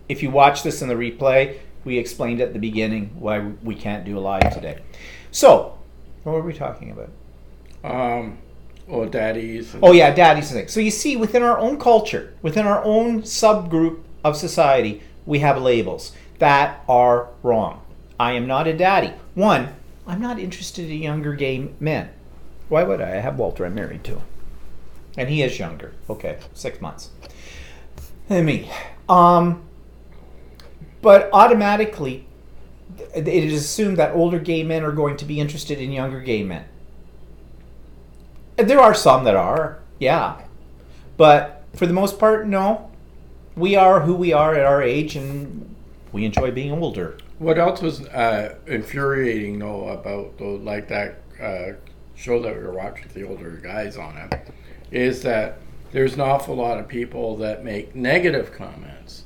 [SPEAKER 1] if you watch this in the replay, we explained at the beginning why we can't do a live today. So, what were we talking about?
[SPEAKER 2] Daddies.
[SPEAKER 1] Oh yeah, daddies and things. So you see, within our own culture, within our own subgroup of society, we have labels that are wrong. I am not a daddy. One, I'm not interested in younger gay men. Why would I? I have Walter I'm married to. And he is younger. Okay, 6 months than me. But automatically, it is assumed that older gay men are going to be interested in younger gay men. And there are some that are, yeah. But for the most part, no. We are who we are at our age, and we enjoy being older.
[SPEAKER 2] What else was infuriating, though, about that show that we were watching with the older guys on it, is that there's an awful lot of people that make negative comments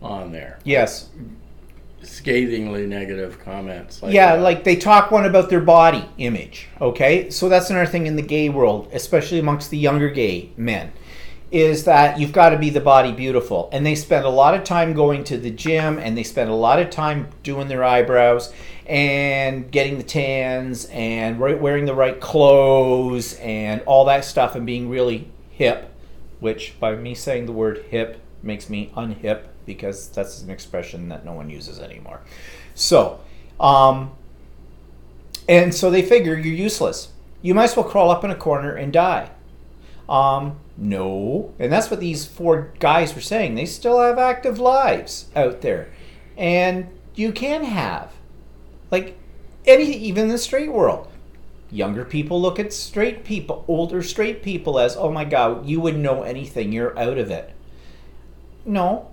[SPEAKER 2] on there.
[SPEAKER 1] Yes.
[SPEAKER 2] Scathingly negative comments.
[SPEAKER 1] Like they talk one about their body image, okay? So that's another thing in the gay world, especially amongst the younger gay men, is that you've got to be the body beautiful. And they spend a lot of time going to the gym, and they spend a lot of time doing their eyebrows and getting the tans and wearing the right clothes and all that stuff and being really hip, which by me saying the word hip makes me unhip because that's an expression that no one uses anymore. So, and so they figure you're useless. You might as well crawl up in a corner and die. No. And that's what these 4 guys were saying. They still have active lives out there. And you can have. Like, even in the straight world. Younger people look at straight people, older straight people as, oh my God, you wouldn't know anything. You're out of it. No.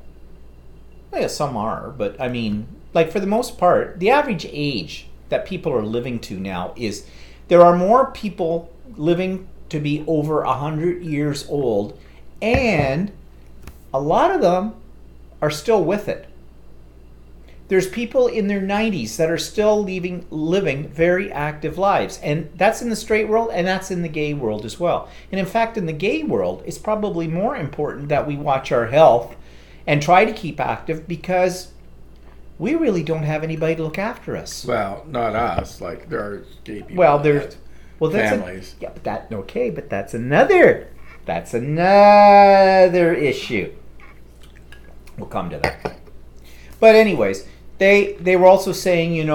[SPEAKER 1] Yeah, some are. But, I mean, like for the most part, the average age that people are living to now is there are more people living to be over 100 years old, and a lot of them are still with it. There's people in their 90s that are still living very active lives, and that's in the straight world, and that's in the gay world as well. And in fact, in the gay world, it's probably more important that we watch our health and try to keep active because we really don't have anybody to look after us.
[SPEAKER 2] Well, not us. Like, there are gay people.
[SPEAKER 1] Well, there's
[SPEAKER 2] families.
[SPEAKER 1] But that's another issue. We'll come to that. But anyways, they were also saying,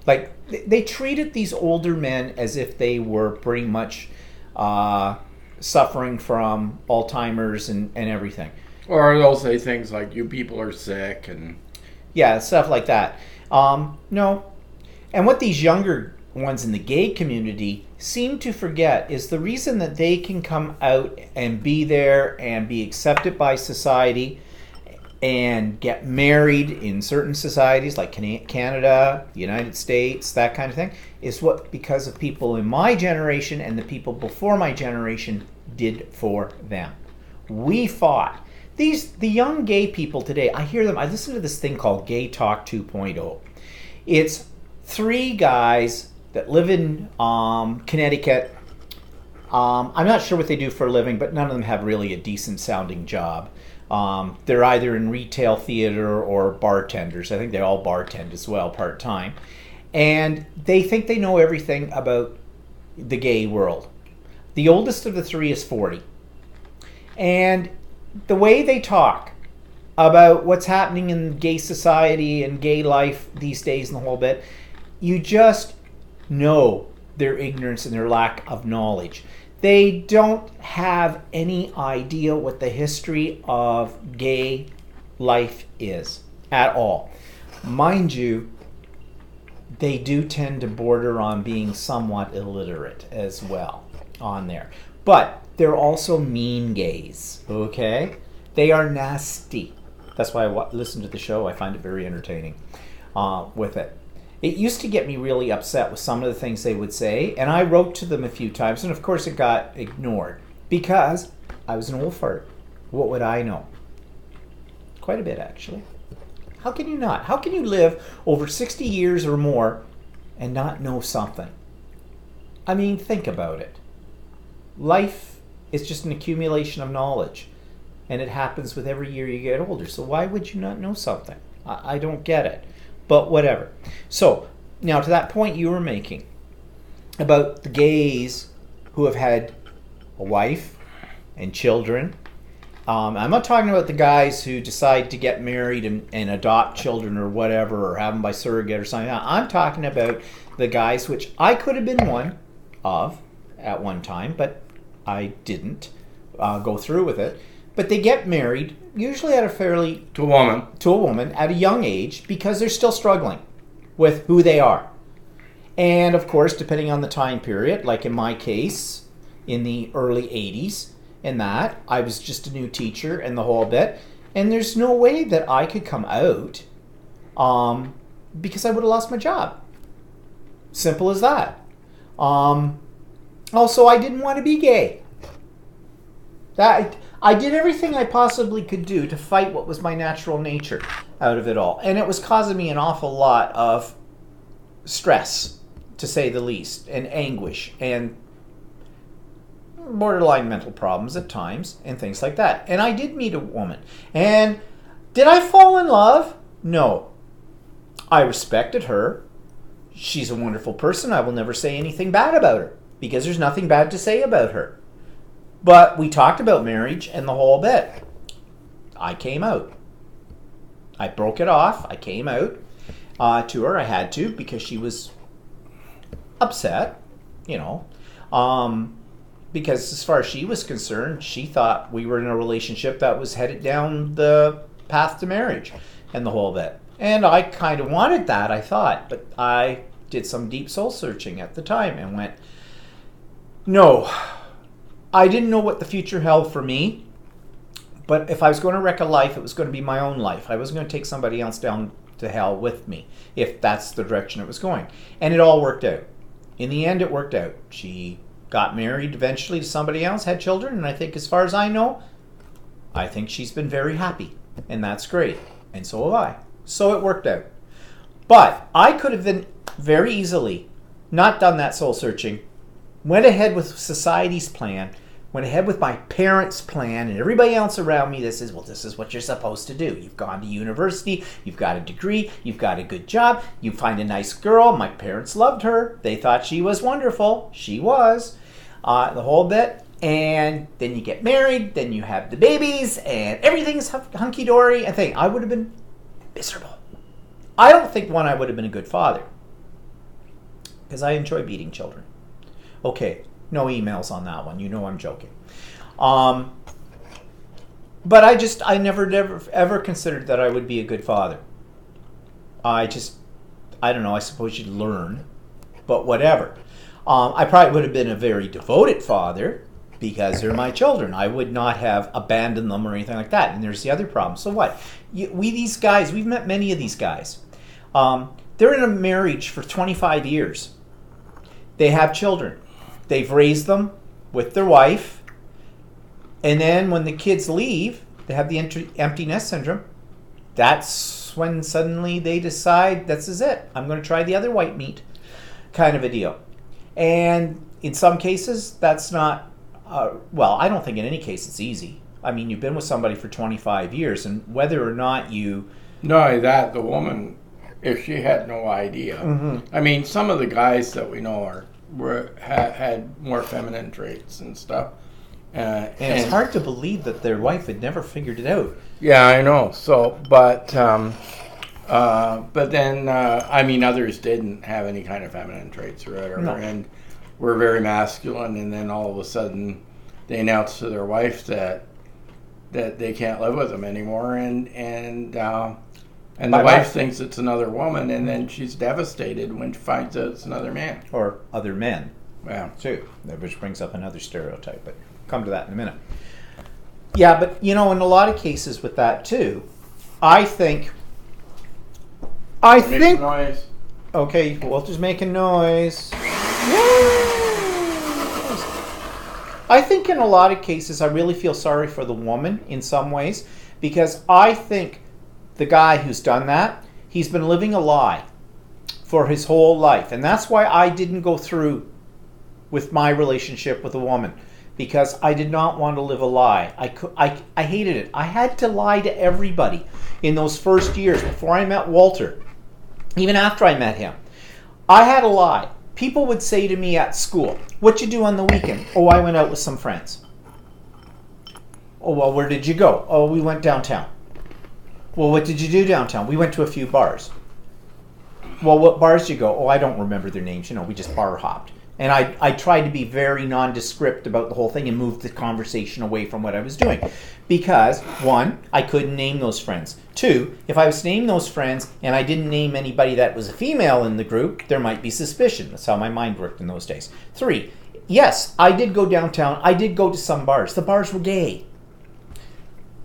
[SPEAKER 1] like they treated these older men as if they were pretty much suffering from Alzheimer's and everything.
[SPEAKER 2] Or they'll say things like, you people are sick, and
[SPEAKER 1] yeah, stuff like that. No. And what these younger ones in the gay community seem to forget is the reason that they can come out and be there and be accepted by society and get married in certain societies like Canada, United States, that kind of thing, is because of people in my generation and the people before my generation did for them. We fought. The young gay people today, I hear them, I listen to this thing called Gay Talk 2.0. It's 3 guys that live in Connecticut. I'm not sure what they do for a living, but none of them have really a decent sounding job. They're either in retail theater or bartenders. I think they all bartend as well, part-time. And they think they know everything about the gay world. The oldest of the 3 is 40. And the way they talk about what's happening in gay society and gay life these days and the whole bit, you just know their ignorance and their lack of knowledge. They don't have any idea what the history of gay life is at all. Mind you, they do tend to border on being somewhat illiterate as well on there. But they're also mean gays, okay? They are nasty. That's why I listen to the show. I find it very entertaining with it. It used to get me really upset with some of the things they would say, and I wrote to them a few times, and of course it got ignored because I was an old fart. What would I know? Quite a bit, actually. How can you not? How can you live over 60 years or more and not know something? I mean, think about it. Life is just an accumulation of knowledge, and it happens with every year you get older. So why would you not know something? I don't get it. But whatever. So, now to that point you were making about the gays who have had a wife and children. I'm not talking about the guys who decide to get married and adopt children or whatever, or have them by surrogate or something. I'm talking about the guys, which I could have been one of at one time, but I didn't go through with it. But they get married, usually at to a woman at a young age, because they're still struggling with who they are. And of course, depending on the time period, like in my case, in the early 80s, and that, I was just a new teacher and the whole bit. And there's no way that I could come out because I would have lost my job. Simple as that. Also, I didn't want to be gay. I did everything I possibly could do to fight what was my natural nature out of it all. And it was causing me an awful lot of stress, to say the least, and anguish, and borderline mental problems at times and things like that. And I did meet a woman. And did I fall in love? No. I respected her. She's a wonderful person. I will never say anything bad about her because there's nothing bad to say about her. But we talked about marriage and the whole bit. I came out. I broke it off. I came out to her. I had to because she was upset, because as far as she was concerned, she thought we were in a relationship that was headed down the path to marriage and the whole bit. And I kind of wanted that, I thought, but I did some deep soul searching at the time and went, no, I didn't know what the future held for me, but if I was going to wreck a life, it was going to be my own life. I wasn't going to take somebody else down to hell with me, if that's the direction it was going. And it all worked out. In the end, it worked out. She got married eventually to somebody else, had children, and I think as far as I know, I think she's been very happy. And that's great. And so have I. So it worked out. But I could have been very easily not done that soul searching, went ahead with society's plan, went ahead with my parents' plan, and everybody else around me that says, well, this is what you're supposed to do. You've gone to university, you've got a degree, you've got a good job, you find a nice girl. My parents loved her. They thought she was wonderful. She was. The whole bit. And then you get married, then you have the babies, and everything's hunky-dory. I think I would have been miserable. I don't think, I would have been a good father. Because I enjoy beating children. Okay, no emails on that one. I'm joking. But I never ever considered that I would be a good father. I don't know, I suppose you'd learn. But whatever. I probably would have been a very devoted father because they're my children. I would not have abandoned them or anything like that. And there's the other problem. So what? We've met many of these guys. They're in a marriage for 25 years. They have children. They've raised them with their wife. And then when the kids leave, they have the empty nest syndrome. That's when suddenly they decide, this is it. I'm going to try the other white meat kind of a deal. And in some cases, that's not, I don't think in any case it's easy. I mean, you've been with somebody for 25 years, and whether or not you...
[SPEAKER 2] Not only that, the woman, if she had no idea. Mm-hmm. I mean, some of the guys that we know had more feminine traits and stuff.
[SPEAKER 1] And it's hard to believe that their wife had never figured it out.
[SPEAKER 2] Yeah, I know. So, but then, others didn't have any kind of feminine traits or whatever, no. And were very masculine. And then all of a sudden, they announce to their wife that they can't live with them anymore, and the wife thinks it's another woman, and then she's devastated when she finds out it's another man
[SPEAKER 1] or other men.
[SPEAKER 2] Yeah,
[SPEAKER 1] too. Which brings up another stereotype, but come to that in a minute. Yeah, but in a lot of cases with that too, I think.
[SPEAKER 2] Noise.
[SPEAKER 1] Okay, Walter's making noise. I think in a lot of cases, I really feel sorry for the woman in some ways, because I think the guy who's done that, he's been living a lie for his whole life, and that's why I didn't go through with my relationship with a woman, because I did not want to live a lie. I hated it. I had to lie to everybody in those first years before I met Walter, even after I met him. I had to lie. People would say to me at school, "What'd you do on the weekend?" "Oh, I went out with some friends." "Oh, well, where did you go?" "Oh, we went downtown." "Well, what did you do downtown?" "We went to a few bars." "Well, what bars did you go?" "Oh, I don't remember their names. We just bar hopped." And I tried to be very nondescript about the whole thing and move the conversation away from what I was doing. Because, one, I couldn't name those friends. Two, if I was to name those friends and I didn't name anybody that was a female in the group, there might be suspicion. That's how my mind worked in those days. Three, yes, I did go downtown. I did go to some bars. The bars were gay.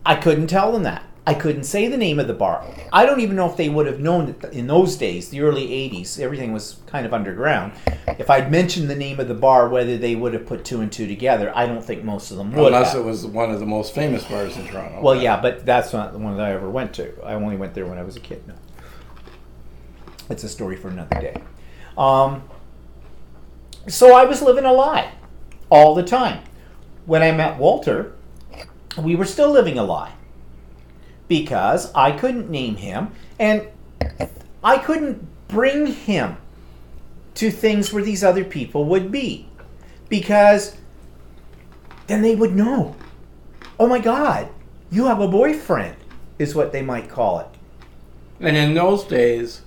[SPEAKER 1] I couldn't tell them that. I couldn't say the name of the bar. I don't even know if they would have known that in those days, the early 80s, everything was kind of underground. If I'd mentioned the name of the bar, whether they would have put two and two together, I don't think most of them would
[SPEAKER 2] Unless
[SPEAKER 1] have.
[SPEAKER 2] it was one of the most famous bars in Toronto.
[SPEAKER 1] Well, yeah, but that's not the one that I ever went to. I only went there when I was a kid. No. It's a story for another day. So I was living a lie all the time. when I met Walter, we were still living a lie because I couldn't name him and I couldn't bring him to things where these other people would be, because then they would know. Oh my God, you have a boyfriend, is what they might call it.
[SPEAKER 2] And in those days,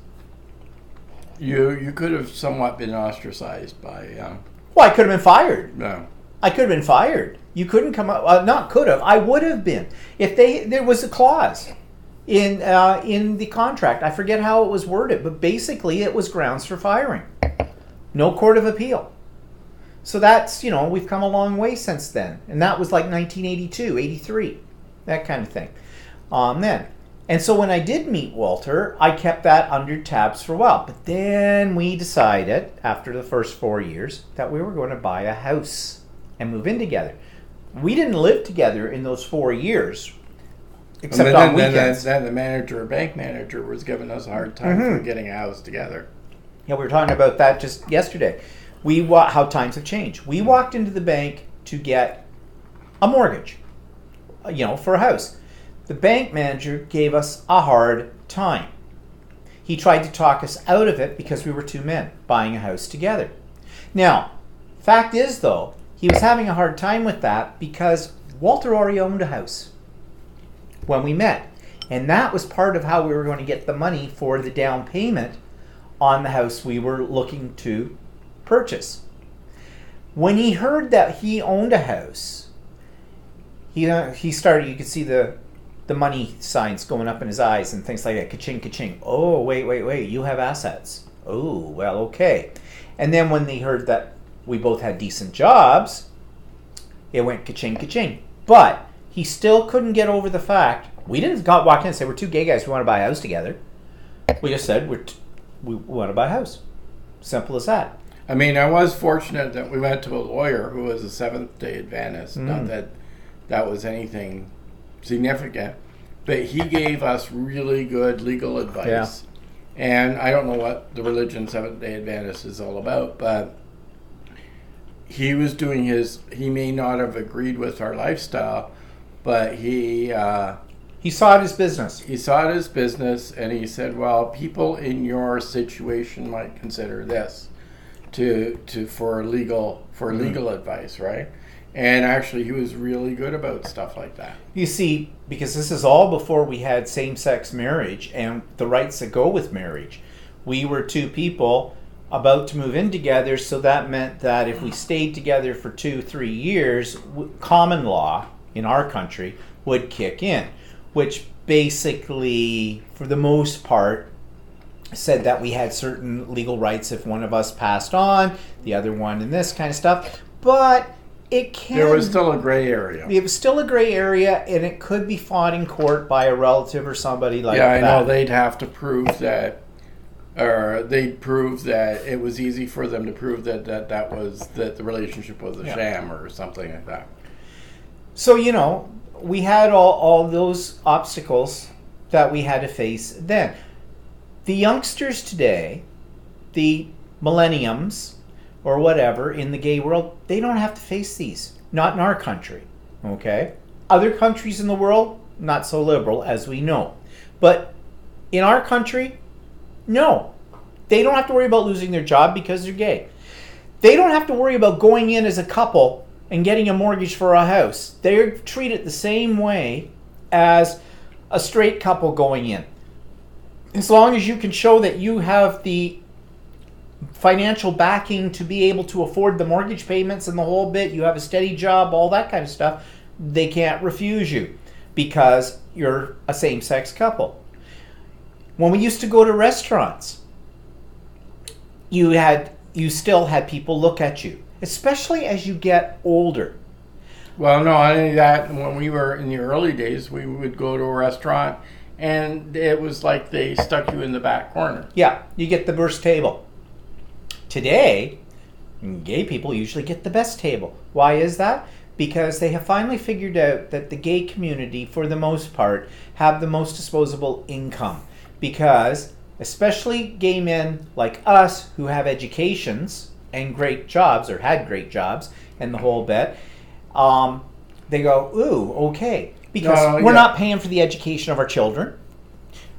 [SPEAKER 2] you could have somewhat been ostracized by.
[SPEAKER 1] Well, I could have been fired.
[SPEAKER 2] No.
[SPEAKER 1] I could have been fired. You couldn't come up. Not could have. I would have been if there was a clause in the contract. I forget how it was worded, but basically it was grounds for firing. No court of appeal. So that's, we've come a long way since then. And that was like 1982, 83, that kind of thing. Then. And so when I did meet Walter, I kept that under tabs for a while. But then we decided, after the first 4 years, that we were going to buy a house and move in together. We didn't live together in those 4 years, except on weekends.
[SPEAKER 2] Then the bank manager, was giving us a hard time for getting a house together.
[SPEAKER 1] Yeah, we were talking about that just yesterday. How times have changed. We walked into the bank to get a mortgage, for a house. The bank manager gave us a hard time. He tried to talk us out of it because we were two men buying a house together. Now, fact is though, he was having a hard time with that because Walter already owned a house when we met. And that was part of how we were going to get the money for the down payment on the house we were looking to purchase. When he heard that he owned a house, he started, you could see the money signs going up in his eyes and things like that. Ka-ching, ka-ching. Oh, wait, you have assets. Oh, well, okay. And then when they heard that we both had decent jobs, it went ka-ching, ka-ching. But he still couldn't get over the fact, we didn't walk in and say, we're two gay guys, we want to buy a house together. We just said, we want to buy a house. Simple as that.
[SPEAKER 2] I mean, I was fortunate that we went to a lawyer who was a Seventh-day Adventist. Not that that was anything significant, but he gave us really good legal advice.
[SPEAKER 1] Yeah.
[SPEAKER 2] And I don't know what the religion Seventh-day Adventist is all about, but he was doing he may not have agreed with our lifestyle, but he
[SPEAKER 1] saw it as business.
[SPEAKER 2] He saw it as business, and he said, well, people in your situation might consider this for legal advice, right? And actually, he was really good about stuff like that.
[SPEAKER 1] You see, because this is all before we had same-sex marriage and the rights that go with marriage. We were two people about to move in together, so that meant that if we stayed together for 2-3 years, common law in our country would kick in, which basically, for the most part, said that we had certain legal rights if one of us passed on, the other one, and this kind of stuff. But there
[SPEAKER 2] was still a gray area.
[SPEAKER 1] It was still a gray area, and it could be fought in court by a relative or somebody like that.
[SPEAKER 2] Yeah, I know. They'd have to prove that, or they'd prove that it was easy for them to prove that the relationship was a sham or something like that.
[SPEAKER 1] So, we had all those obstacles that we had to face then. The youngsters today, the millenniums, or whatever, in the gay world, they don't have to face these. Not in our country, okay? Other countries in the world, not so liberal, as we know. But in our country, no. They don't have to worry about losing their job because they're gay. They don't have to worry about going in as a couple and getting a mortgage for a house. They're treated the same way as a straight couple going in. As long as you can show that you have the financial backing to be able to afford the mortgage payments and the whole bit, you have a steady job, all that kind of stuff, they can't refuse you because you're a same-sex couple. When we used to go to restaurants, you still had people look at you, especially as you get older.
[SPEAKER 2] Well, no, I think that when we were in the early days, we would go to a restaurant and it was like they stuck you in the back corner.
[SPEAKER 1] Yeah, you get the worst table. Today, gay people usually get the best table. Why is that? Because they have finally figured out that the gay community, for the most part, have the most disposable income. Because, especially gay men like us who have educations and great jobs, or had great jobs, and the whole bit, they go, ooh, okay. Because
[SPEAKER 2] No,
[SPEAKER 1] we're
[SPEAKER 2] yeah.
[SPEAKER 1] not paying for the education of our children.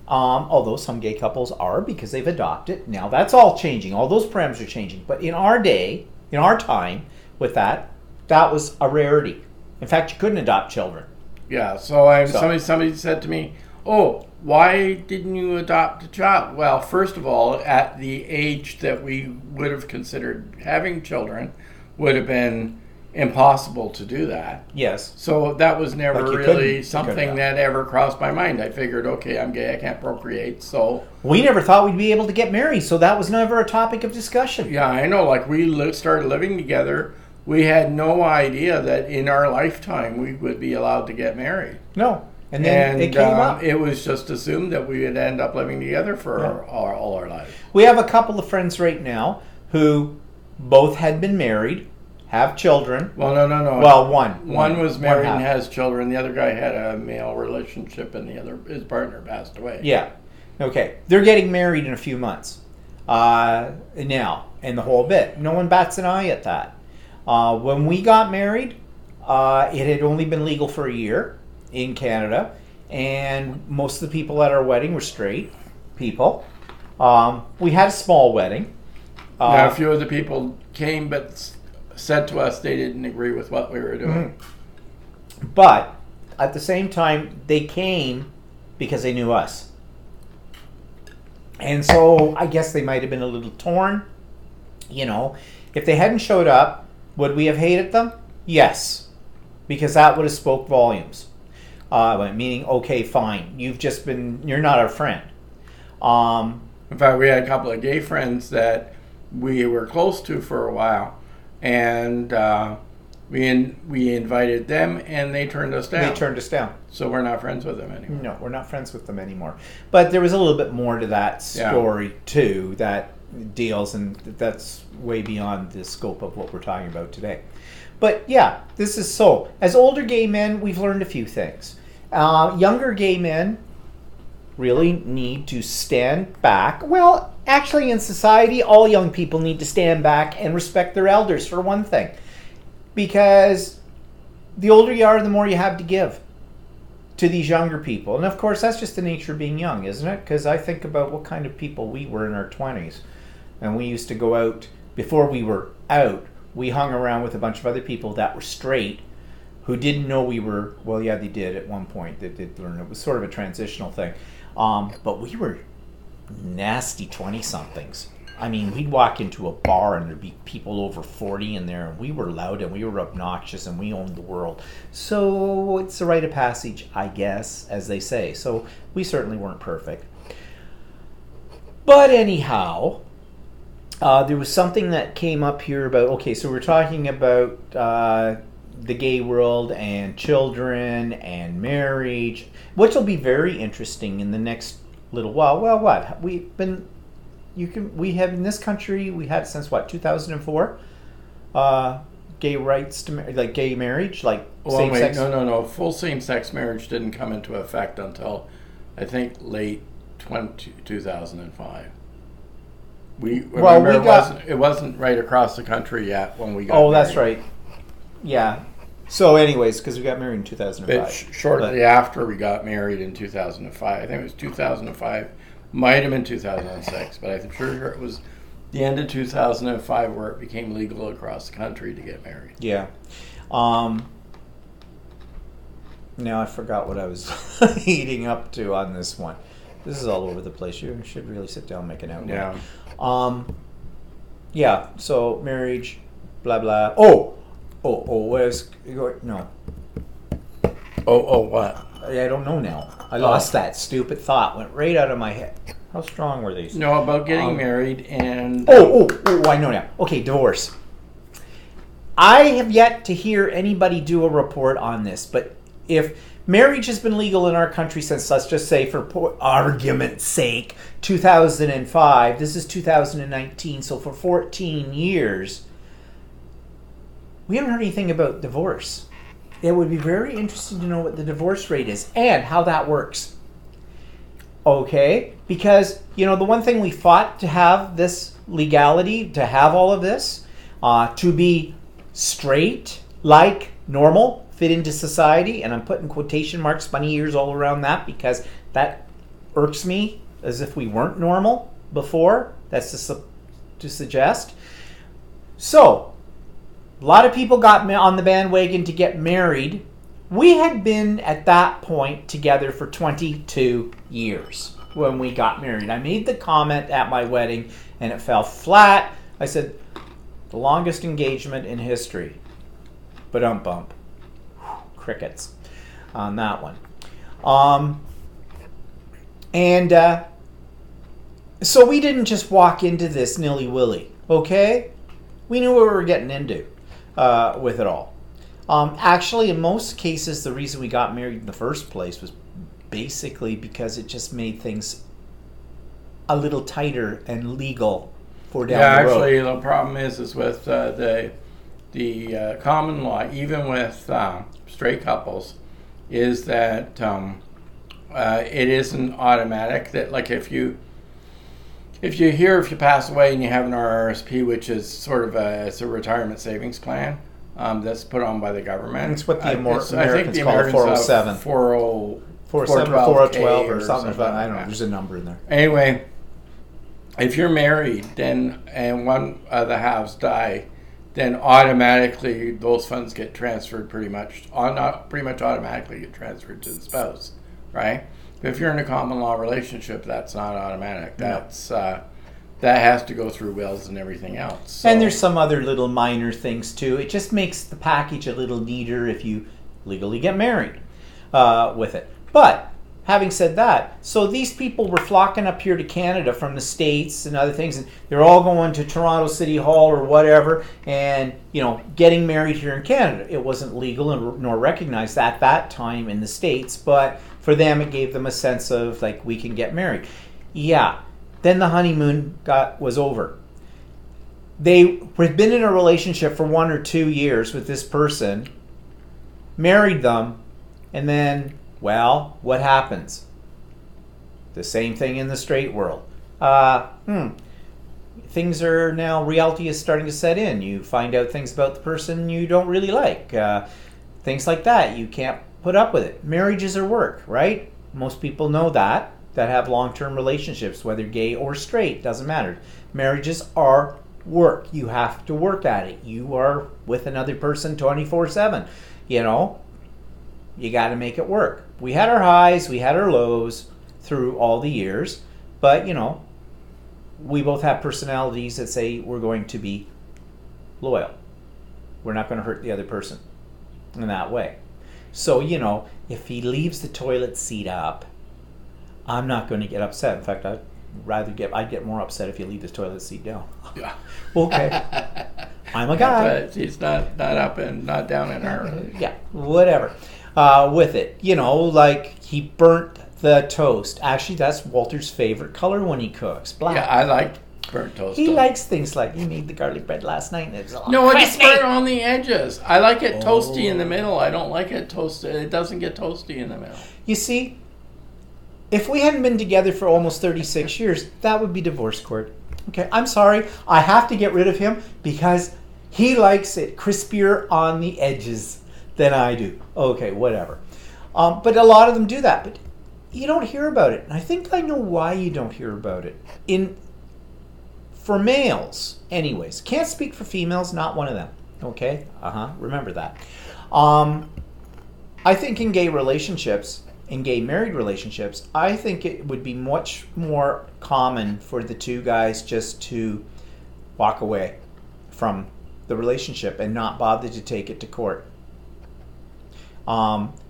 [SPEAKER 1] Although some gay couples are because they've adopted. Now that's all changing. All those parameters are changing. But in our day, in our time with that was a rarity. In fact, you couldn't adopt children.
[SPEAKER 2] Yeah, so
[SPEAKER 1] So-
[SPEAKER 2] somebody said to me, "Oh, why didn't you adopt a child?" Well, first of all, at the age that we would have considered having children, would have been impossible to do that.
[SPEAKER 1] Yes.
[SPEAKER 2] So that was never
[SPEAKER 1] Like you
[SPEAKER 2] really
[SPEAKER 1] couldn't- you
[SPEAKER 2] something
[SPEAKER 1] couldn't,
[SPEAKER 2] that ever crossed my mind. I figured, okay, I'm gay, I can't procreate, so
[SPEAKER 1] We never thought we'd be able to get married, so that was never a topic of discussion.
[SPEAKER 2] yeah, I know. Like started living together, we had no idea that in our lifetime we would be allowed to get married.
[SPEAKER 1] No. And then
[SPEAKER 2] And
[SPEAKER 1] it came up.
[SPEAKER 2] it was just assumed that we would end up living together for all our lives.
[SPEAKER 1] We have a couple of friends right now who both had been married, have children.
[SPEAKER 2] Well, no.
[SPEAKER 1] Well, one.
[SPEAKER 2] One was married and
[SPEAKER 1] half.
[SPEAKER 2] has children. The other guy had a male relationship, and his partner passed away.
[SPEAKER 1] Yeah. Okay. They're getting married in a few months. Now, and the whole bit. No one bats an eye at that. When we got married, it had only been legal for a year in Canada, and most of the people at our wedding were straight people. We had a small wedding.
[SPEAKER 2] Now, a few of the people came, but said to us they didn't agree with what we were doing.
[SPEAKER 1] But at the same time, they came because they knew us. And so I guess they might have been a little torn. You know, if they hadn't showed up, would we have hated them? Yes. Because that would have spoke volumes. Meaning, okay, fine. You're not our friend.
[SPEAKER 2] In fact, we had a couple of gay friends that we were close to for a while, and we invited them, and they turned us down.
[SPEAKER 1] They turned us down.
[SPEAKER 2] So we're not friends with them anymore.
[SPEAKER 1] No, we're not friends with them anymore. But there was a little bit more to that
[SPEAKER 2] Yeah.
[SPEAKER 1] story too that deals, and that's way beyond the scope of what we're talking about today. But yeah, this is so. As older gay men, we've learned a few things. Younger gay men really need to stand back. Well, actually, in society, all young people need to stand back and respect their elders, for one thing. Because the older you are, the more you have to give to these younger people. And of course, that's just the nature of being young, isn't it? Because I think about what kind of people we were in our 20s. And we used to go out, before we were out, we hung around with a bunch of other people that were straight who didn't know we were, well, yeah, they did at one point. They did learn. It was sort of a transitional thing. But we were nasty 20-somethings. I mean, we'd walk into a bar and there'd be people over 40 in there, and we were loud and we were obnoxious and we owned the world. So it's a rite of passage, I guess, as they say. So we certainly weren't perfect. But anyhow, there was something that came up here about, okay, so we're talking about the gay world and children and marriage, which will be very interesting in the next little while. Well, what? We have in this country, we had since what, 2004? Gay rights to like gay marriage, like same sex.
[SPEAKER 2] No. Full same-sex marriage didn't come into effect until, I think, late 2005. It wasn't right across the country yet when we got
[SPEAKER 1] Oh, that's
[SPEAKER 2] married.
[SPEAKER 1] right. Yeah. So, anyways, because we got married in 2005.
[SPEAKER 2] But shortly after we got married in 2005, I think it was 2005, might have been 2006, but I'm sure it was the end of 2005 where it became legal across the country to get married.
[SPEAKER 1] Yeah. Now I forgot what I was leading up to on this one. This is all over the place. You should really sit down and make an outline.
[SPEAKER 2] Yeah.
[SPEAKER 1] Yeah. So marriage, blah blah. Oh. Where's no?
[SPEAKER 2] Oh, what?
[SPEAKER 1] I don't know now. I lost that stupid thought. Went right out of my head. How strong were these?
[SPEAKER 2] No, about getting married and...
[SPEAKER 1] Oh, I know now. Okay, divorce. I have yet to hear anybody do a report on this, but if marriage has been legal in our country since, let's just say, for argument's sake, 2005, this is 2019, so for 14 years, we haven't heard anything about divorce. It would be very interesting to know what the divorce rate is and how that works. Okay? Because, the one thing we fought to have this legality, to have all of this, to be straight, like normal, fit into society, and I'm putting quotation marks, bunny ears all around that, because that irks me as if we weren't normal before. That's to suggest. So, a lot of people got on the bandwagon to get married. We had been at that point together for 22 years when we got married. I made the comment at my wedding and it fell flat. I said, the longest engagement in history. Bump. Crickets on that one. So we didn't just walk into this nilly-willy, okay? We knew what we were getting into with it all. Actually, in most cases, the reason we got married in the first place was basically because it just made things a little tighter and legal for down the road.
[SPEAKER 2] Actually, the problem is with the common law, even with straight couples, is that it isn't automatic. That, like, if you pass away and you have an RRSP, which is sort of it's a retirement savings plan that's put on by the government.
[SPEAKER 1] It's what the Americans call 407. 407 or 412 or something. I don't know. There's a number in there.
[SPEAKER 2] Anyway, if you're married and one of the halves die, then automatically those funds get transferred automatically get transferred to the spouse, right? If you're in a common law relationship, that's not automatic. That's that has to go through wills and everything else. So.
[SPEAKER 1] And there's some other little minor things too. It just makes the package a little neater if you legally get married with it. But having said that, so these people were flocking up here to Canada from the States and other things, and they're all going to Toronto City Hall or whatever, and getting married here in Canada. It wasn't legal nor recognized at that time in the States, but for them it gave them a sense of like, we can get married. Yeah. Then the honeymoon was over. They had been in a relationship for 1 or 2 years with this person, married them, and then, well, what happens? The same thing in the straight world. Things are now, reality is starting to set in. You find out things about the person you don't really like. Things like that. You can't put up with it. Marriages are work, right? Most people know that have long-term relationships, whether gay or straight, doesn't matter. Marriages are work. You have to work at it. You are with another person 24/7. You got to make it work. We had our highs, we had our lows through all the years, but we both have personalities that say we're going to be loyal. We're not going to hurt the other person in that way. So, if he leaves the toilet seat up, I'm not going to get upset. In fact, I'd get more upset if you leave the toilet seat down.
[SPEAKER 2] Yeah.
[SPEAKER 1] Okay. I'm a guy.
[SPEAKER 2] But he's not up and not down in our.
[SPEAKER 1] Yeah, whatever. With it, like he burnt the toast. Actually, that's Walter's favorite color when he cooks. Black.
[SPEAKER 2] Yeah, I like burnt toast.
[SPEAKER 1] He likes things like, you made the garlic bread last night and it's all
[SPEAKER 2] No, it's
[SPEAKER 1] crispy.
[SPEAKER 2] burnt on the edges. I like it toasty in the middle. I don't like it toasted. It doesn't get toasty in the middle.
[SPEAKER 1] You see, if we hadn't been together for almost 36 years, that would be divorce court. Okay, I'm sorry. I have to get rid of him because he likes it crispier on the edges than I do. Okay, whatever. But a lot of them do that. But you don't hear about it. And I think I know why you don't hear about it. For males, anyways. Can't speak for females, not one of them. Okay? Remember that. I think in gay relationships, in gay married relationships, I think it would be much more common for the two guys just to walk away from the relationship and not bother to take it to court.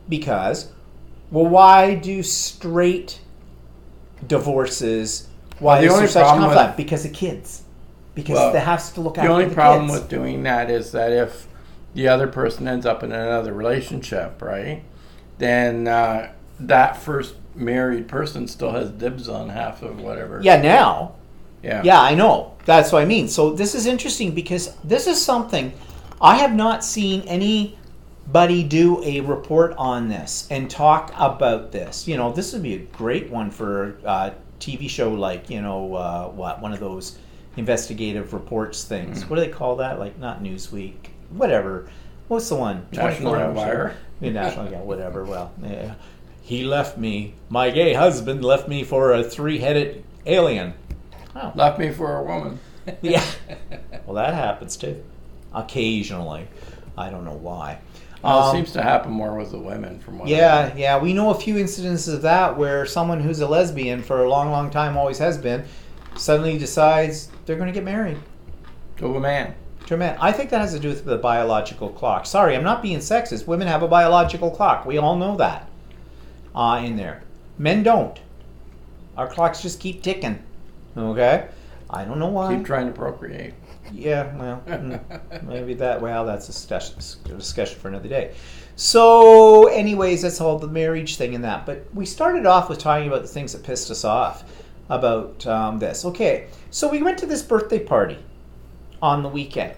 [SPEAKER 1] Because, well, why do straight divorces, why is there such conflict? Because of kids. Because they have to look after the kids.
[SPEAKER 2] The only problem with doing that is that if the other person ends up in another relationship, right, then that first married person still has dibs on half of whatever.
[SPEAKER 1] Yeah, now.
[SPEAKER 2] Yeah.
[SPEAKER 1] Yeah, I know. That's what I mean. So this is interesting because this is something I have not seen anybody do a report on this and talk about this. This would be a great one for a TV show like, one of those investigative reports things. What do they call that? Like, not Newsweek, whatever. What's the one?
[SPEAKER 2] National
[SPEAKER 1] 24
[SPEAKER 2] Enquirer.
[SPEAKER 1] Yeah, National, yeah, whatever. Well, yeah. He left me. My gay husband left me for a 3-headed alien. Oh,
[SPEAKER 2] Left me for a woman.
[SPEAKER 1] yeah. Well, that happens too, occasionally. I don't know why.
[SPEAKER 2] It seems to happen more with the women, from what I
[SPEAKER 1] Yeah,
[SPEAKER 2] know.
[SPEAKER 1] yeah. We know a few instances of that where someone who's a lesbian for a long, long time, always has been, suddenly decides they're going to get married
[SPEAKER 2] To a man.
[SPEAKER 1] to a man. I think that has to do with the biological clock. Sorry, I'm not being sexist. Women have a biological clock. We all know that in there. Men don't. Our clocks just keep ticking. Okay? I don't know why.
[SPEAKER 2] Keep trying to procreate.
[SPEAKER 1] Yeah, well, maybe that. Well, that's a discussion for another day. So, anyways, that's all the marriage thing and that. But we started off with talking about the things that pissed us off about this. Okay, so we went to this birthday party on the weekend,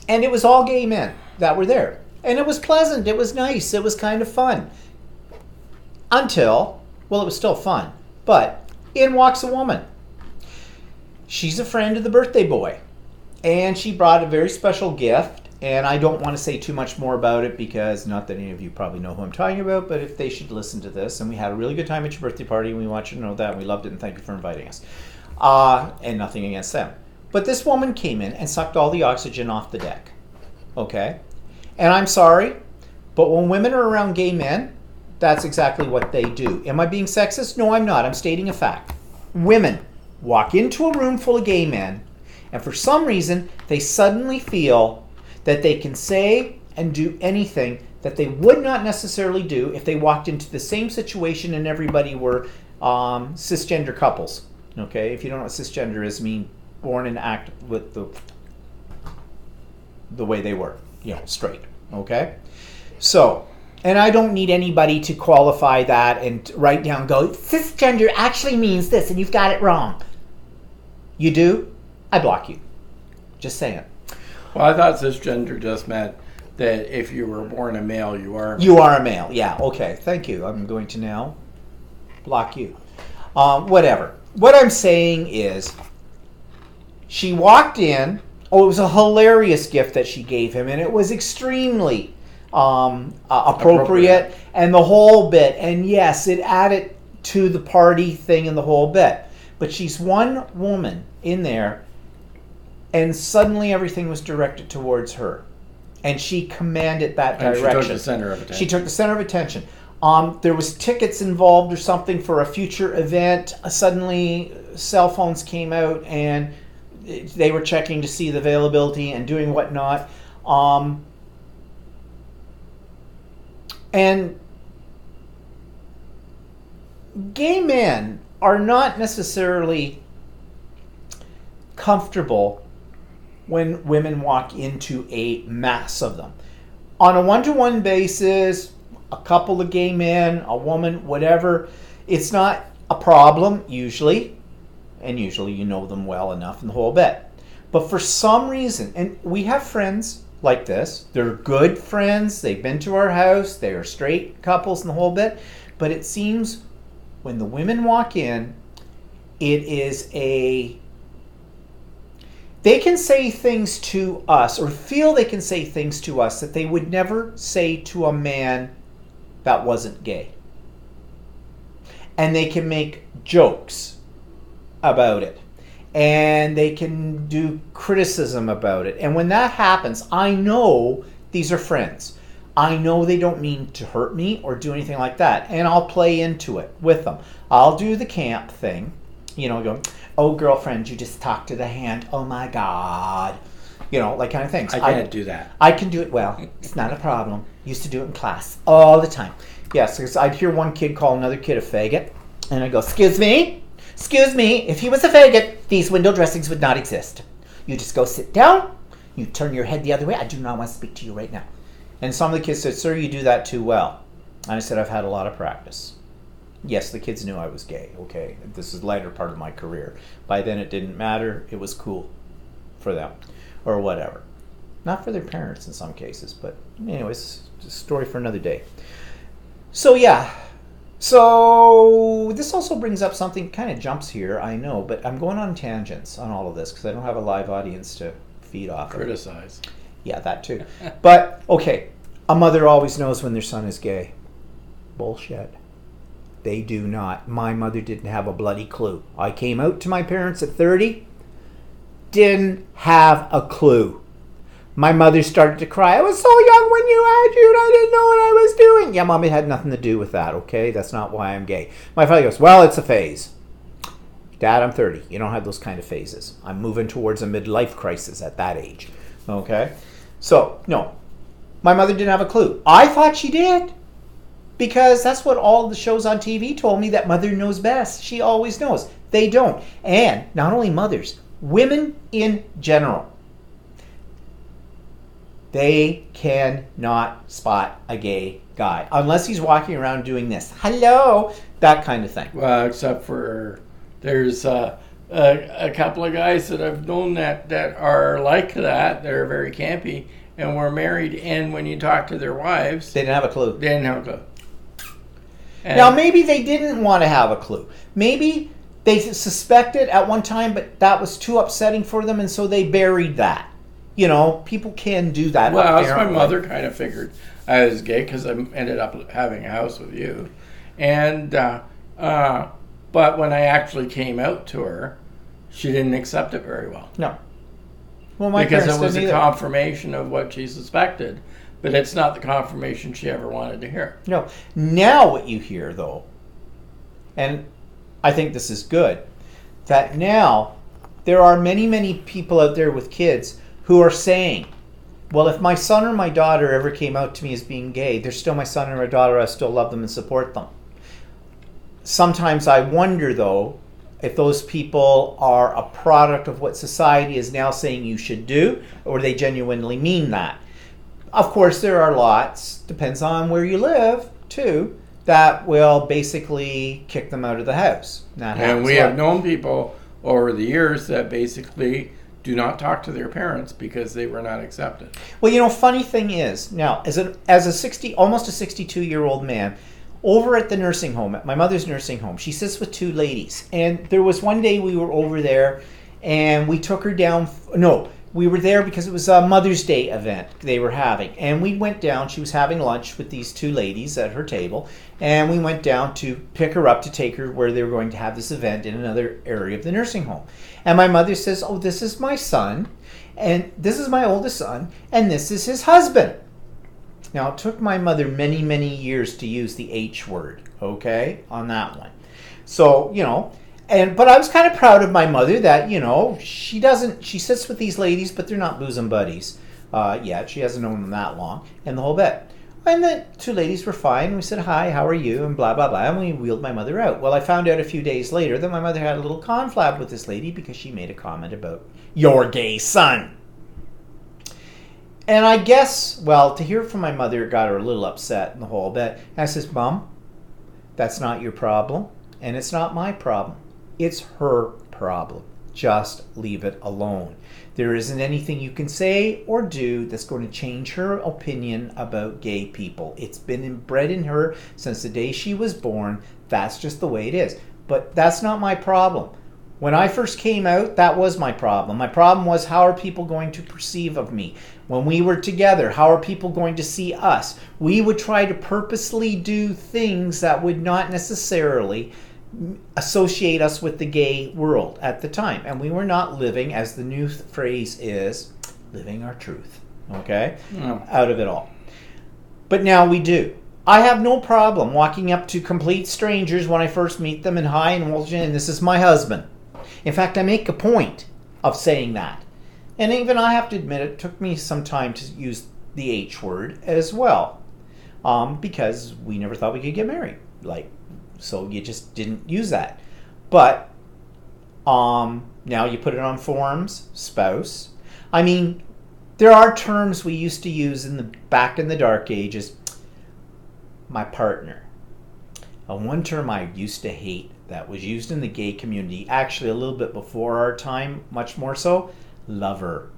[SPEAKER 1] and it was all gay men that were there, and it was pleasant. It was nice. It was kind of fun. Until, well, it was still fun, but in walks a woman. She's a friend of the birthday boy, and she brought a very special gift, and I don't want to say too much more about it because not that any of you probably know who I'm talking about, but if they should listen to this, and we had a really good time at your birthday party, and we want you to know that, and we loved it, and thank you for inviting us. And nothing against them. But this woman came in and sucked all the oxygen off the deck. Okay? And I'm sorry, but when women are around gay men, that's exactly what they do. Am I being sexist? No, I'm not. I'm stating a fact. Women walk into a room full of gay men, and for some reason, they suddenly feel that they can say and do anything that they would not necessarily do if they walked into the same situation and everybody were cisgender couples. Okay? If you don't know what cisgender is, mean born and act with the way they were, straight. Okay? So, and I don't need anybody to qualify that and write down, go, cisgender actually means this and you've got it wrong. You do? I block you. Just saying.
[SPEAKER 2] Well, I thought cisgender just meant that if you were born a male, you are a male.
[SPEAKER 1] You are a male. Yeah, okay. Thank you. I'm going to now block you. Whatever. What I'm saying is, she walked in. Oh, it was a hilarious gift that she gave him, and it was extremely appropriate and the whole bit. And yes, it added to the party thing and the whole bit. But she's one woman in there, and suddenly everything was directed towards her. And she commanded that direction.
[SPEAKER 2] And she took the center of attention.
[SPEAKER 1] She took the center of attention. There was tickets involved or something for a future event. Suddenly, cell phones came out, and they were checking to see the availability and doing whatnot. And gay men are not necessarily comfortable when women walk into a mass of them. On a one-to-one basis, a couple of gay men, a woman, whatever, it's not a problem usually, and usually you know them well enough and the whole bit. But for some reason, and we have friends like this, they're good friends, they've been to our house, they are straight couples and the whole bit, but it seems when the women walk in, it is they can say things to us, or feel they can say things to us that they would never say to a man that wasn't gay. And they can make jokes about it. And they can do criticism about it. And when that happens, I know these are friends. I know they don't mean to hurt me or do anything like that. And I'll play into it with them. I'll do the camp thing. Go, oh, girlfriend, you just talked to the hand. Oh, my God. Like kind of things.
[SPEAKER 2] I can't do that.
[SPEAKER 1] I can do it well. It's not a problem. Used to do it in class all the time. Yes, because I'd hear one kid call another kid a faggot. And I'd go, excuse me? Excuse me, if he was a faggot, these window dressings would not exist. You just go sit down. You turn your head the other way. I do not want to speak to you right now. And some of the kids said, sir, you do that too well. And I said, I've had a lot of practice. Yes, the kids knew I was gay. Okay, this is the later part of my career. By then it didn't matter. It was cool for them or whatever. Not for their parents in some cases, but anyways, it's a story for another day. So yeah. So this also brings up something, kind of jumps here, I know, but I'm going on tangents on all of this because I don't have a live audience to feed off of.
[SPEAKER 2] Criticize.
[SPEAKER 1] Yeah, that too. But, okay, a mother always knows when their son is gay. Bullshit. They do not. My mother didn't have a bloody clue. I came out to my parents at 30, didn't have a clue. My mother started to cry. I was so young when you had you and I didn't know what I was doing. Yeah, Mom, it had nothing to do with that, okay? That's not why I'm gay. My father goes, well, it's a phase. Dad, I'm 30. You don't have those kind of phases. I'm moving towards a midlife crisis at that age, okay? So, no. My mother didn't have a clue. I thought she did. Because that's what all the shows on TV told me, that mother knows best. She always knows. They don't. And not only mothers, women in general. They cannot spot a gay guy unless he's walking around doing this. Hello, that kind of thing.
[SPEAKER 2] Well, except for there's a couple of guys that I've known that are like that. They're very campy and were married. And when you talk to their wives,
[SPEAKER 1] They didn't have a clue.
[SPEAKER 2] they didn't have a clue. And
[SPEAKER 1] Now, maybe they didn't want to have a clue. Maybe they suspected at one time, but that was too upsetting for them, and so they buried that. You know, people can do that.
[SPEAKER 2] well, that's my
[SPEAKER 1] apparently.
[SPEAKER 2] mother kind of figured I was gay because I ended up having a house with you. And but when I actually came out to her, she didn't accept it very well.
[SPEAKER 1] No. Well, my
[SPEAKER 2] Because
[SPEAKER 1] parents
[SPEAKER 2] it was
[SPEAKER 1] didn't
[SPEAKER 2] a
[SPEAKER 1] either.
[SPEAKER 2] confirmation of what she suspected, but it's not the confirmation she ever wanted to hear.
[SPEAKER 1] No. Now what you hear, though, and I think this is good, that now there are many, many people out there with kids who are saying, well, if my son or my daughter ever came out to me as being gay, they're still my son or my daughter. I still love them and support them. Sometimes I wonder, though, if those people are a product of what society is now saying you should do, or they genuinely mean that. Of course, there are lots, depends on where you live, too, that will basically kick them out of the house. That
[SPEAKER 2] And
[SPEAKER 1] happens
[SPEAKER 2] we
[SPEAKER 1] a lot.
[SPEAKER 2] have known people over the years that basically do not talk to their parents because they were not accepted.
[SPEAKER 1] Well, you know, funny thing is, now, as a 60, almost a 62-year-old man, over at the nursing home, at my mother's nursing home, she sits with two ladies. And there was one day we were over there, and we took her down. No, we were there because it was a Mother's Day event they were having. And we went down. She was having lunch with these two ladies at her table. And we went down to pick her up to take her where they were going to have this event in another area of the nursing home. And my mother says, oh, this is my son, and this is my oldest son, and this is his husband. Now, it took my mother many, many years to use the H word, okay, on that one. So, you know, but I was kind of proud of my mother that, you know, she sits with these ladies, but they're not bosom buddies yet. She hasn't known them that long, and the whole bit. And the two ladies were fine. We said, hi, how are you? And blah, blah, blah. And we wheeled my mother out. Well, I found out a few days later that my mother had a little conflab with this lady because she made a comment about your gay son. And I guess, well, to hear it from my mother, it got her a little upset and the whole bit. And I says, Mom, that's not your problem. And it's not my problem. It's her problem. Just leave it alone. There isn't anything you can say or do that's going to change her opinion about gay people. It's been inbred in her since the day she was born. That's just the way it is. But that's not my problem. When I first came out, that was my problem. My problem was, how are people going to perceive of me? When we were together, how are people going to see us? We would try to purposely do things that would not necessarily associate us with the gay world at the time. And we were not living, as the new phrase is, living our truth, okay? Out of it all. But now we do. I have no problem walking up to complete strangers when I first meet them and hi, and this is my husband. In fact, I make a point of saying that. And even I have to admit, it took me some time to use the H word as well. Because we never thought we could get married. So you just didn't use that. But now you put it on forums, spouse. I mean, there are terms we used to use back in the dark ages. My partner. One term I used to hate that was used in the gay community, actually a little bit before our time, much more so, lover.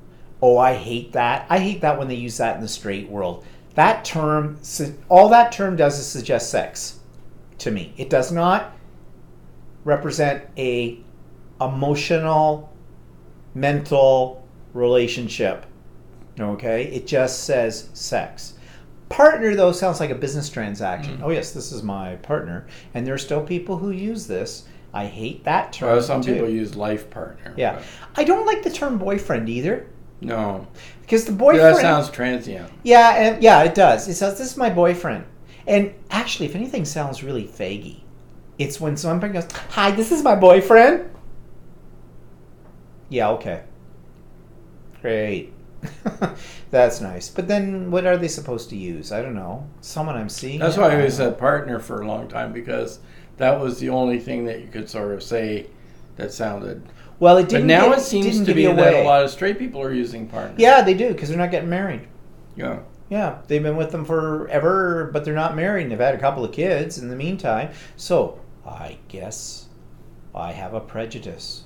[SPEAKER 1] Oh, I hate that. I hate that when they use that in the straight world. That term, all that term does is suggest sex to me. It does not represent a emotional, mental relationship Okay? It just says sex. Partner, though, sounds like a business transaction. Oh, yes, this is my partner. And there are still people who use this. I hate that term.
[SPEAKER 2] Well, some
[SPEAKER 1] too.
[SPEAKER 2] people use life partner.
[SPEAKER 1] Yeah.
[SPEAKER 2] but
[SPEAKER 1] I don't like the term boyfriend either.
[SPEAKER 2] No.
[SPEAKER 1] Because the boyfriend...
[SPEAKER 2] That sounds transient.
[SPEAKER 1] Yeah, it does. It says, this is my boyfriend. And actually, if anything sounds really faggy, it's when somebody goes, hi, this is my boyfriend. Yeah, okay. Great. That's nice. But then what are they supposed to use? I don't know. Someone I'm seeing.
[SPEAKER 2] That's why I always said partner for a long time, because that was the only thing that you could sort of say that sounded...
[SPEAKER 1] Well, it didn't.
[SPEAKER 2] But now
[SPEAKER 1] it
[SPEAKER 2] it seems
[SPEAKER 1] didn't
[SPEAKER 2] to
[SPEAKER 1] give
[SPEAKER 2] be
[SPEAKER 1] you
[SPEAKER 2] that
[SPEAKER 1] away.
[SPEAKER 2] a lot of straight people are using partner.
[SPEAKER 1] Yeah, they do, because they're not getting married.
[SPEAKER 2] Yeah.
[SPEAKER 1] Yeah, they've been with them forever, but they're not married, and they've had a couple of kids in the meantime. So, I guess I have a prejudice.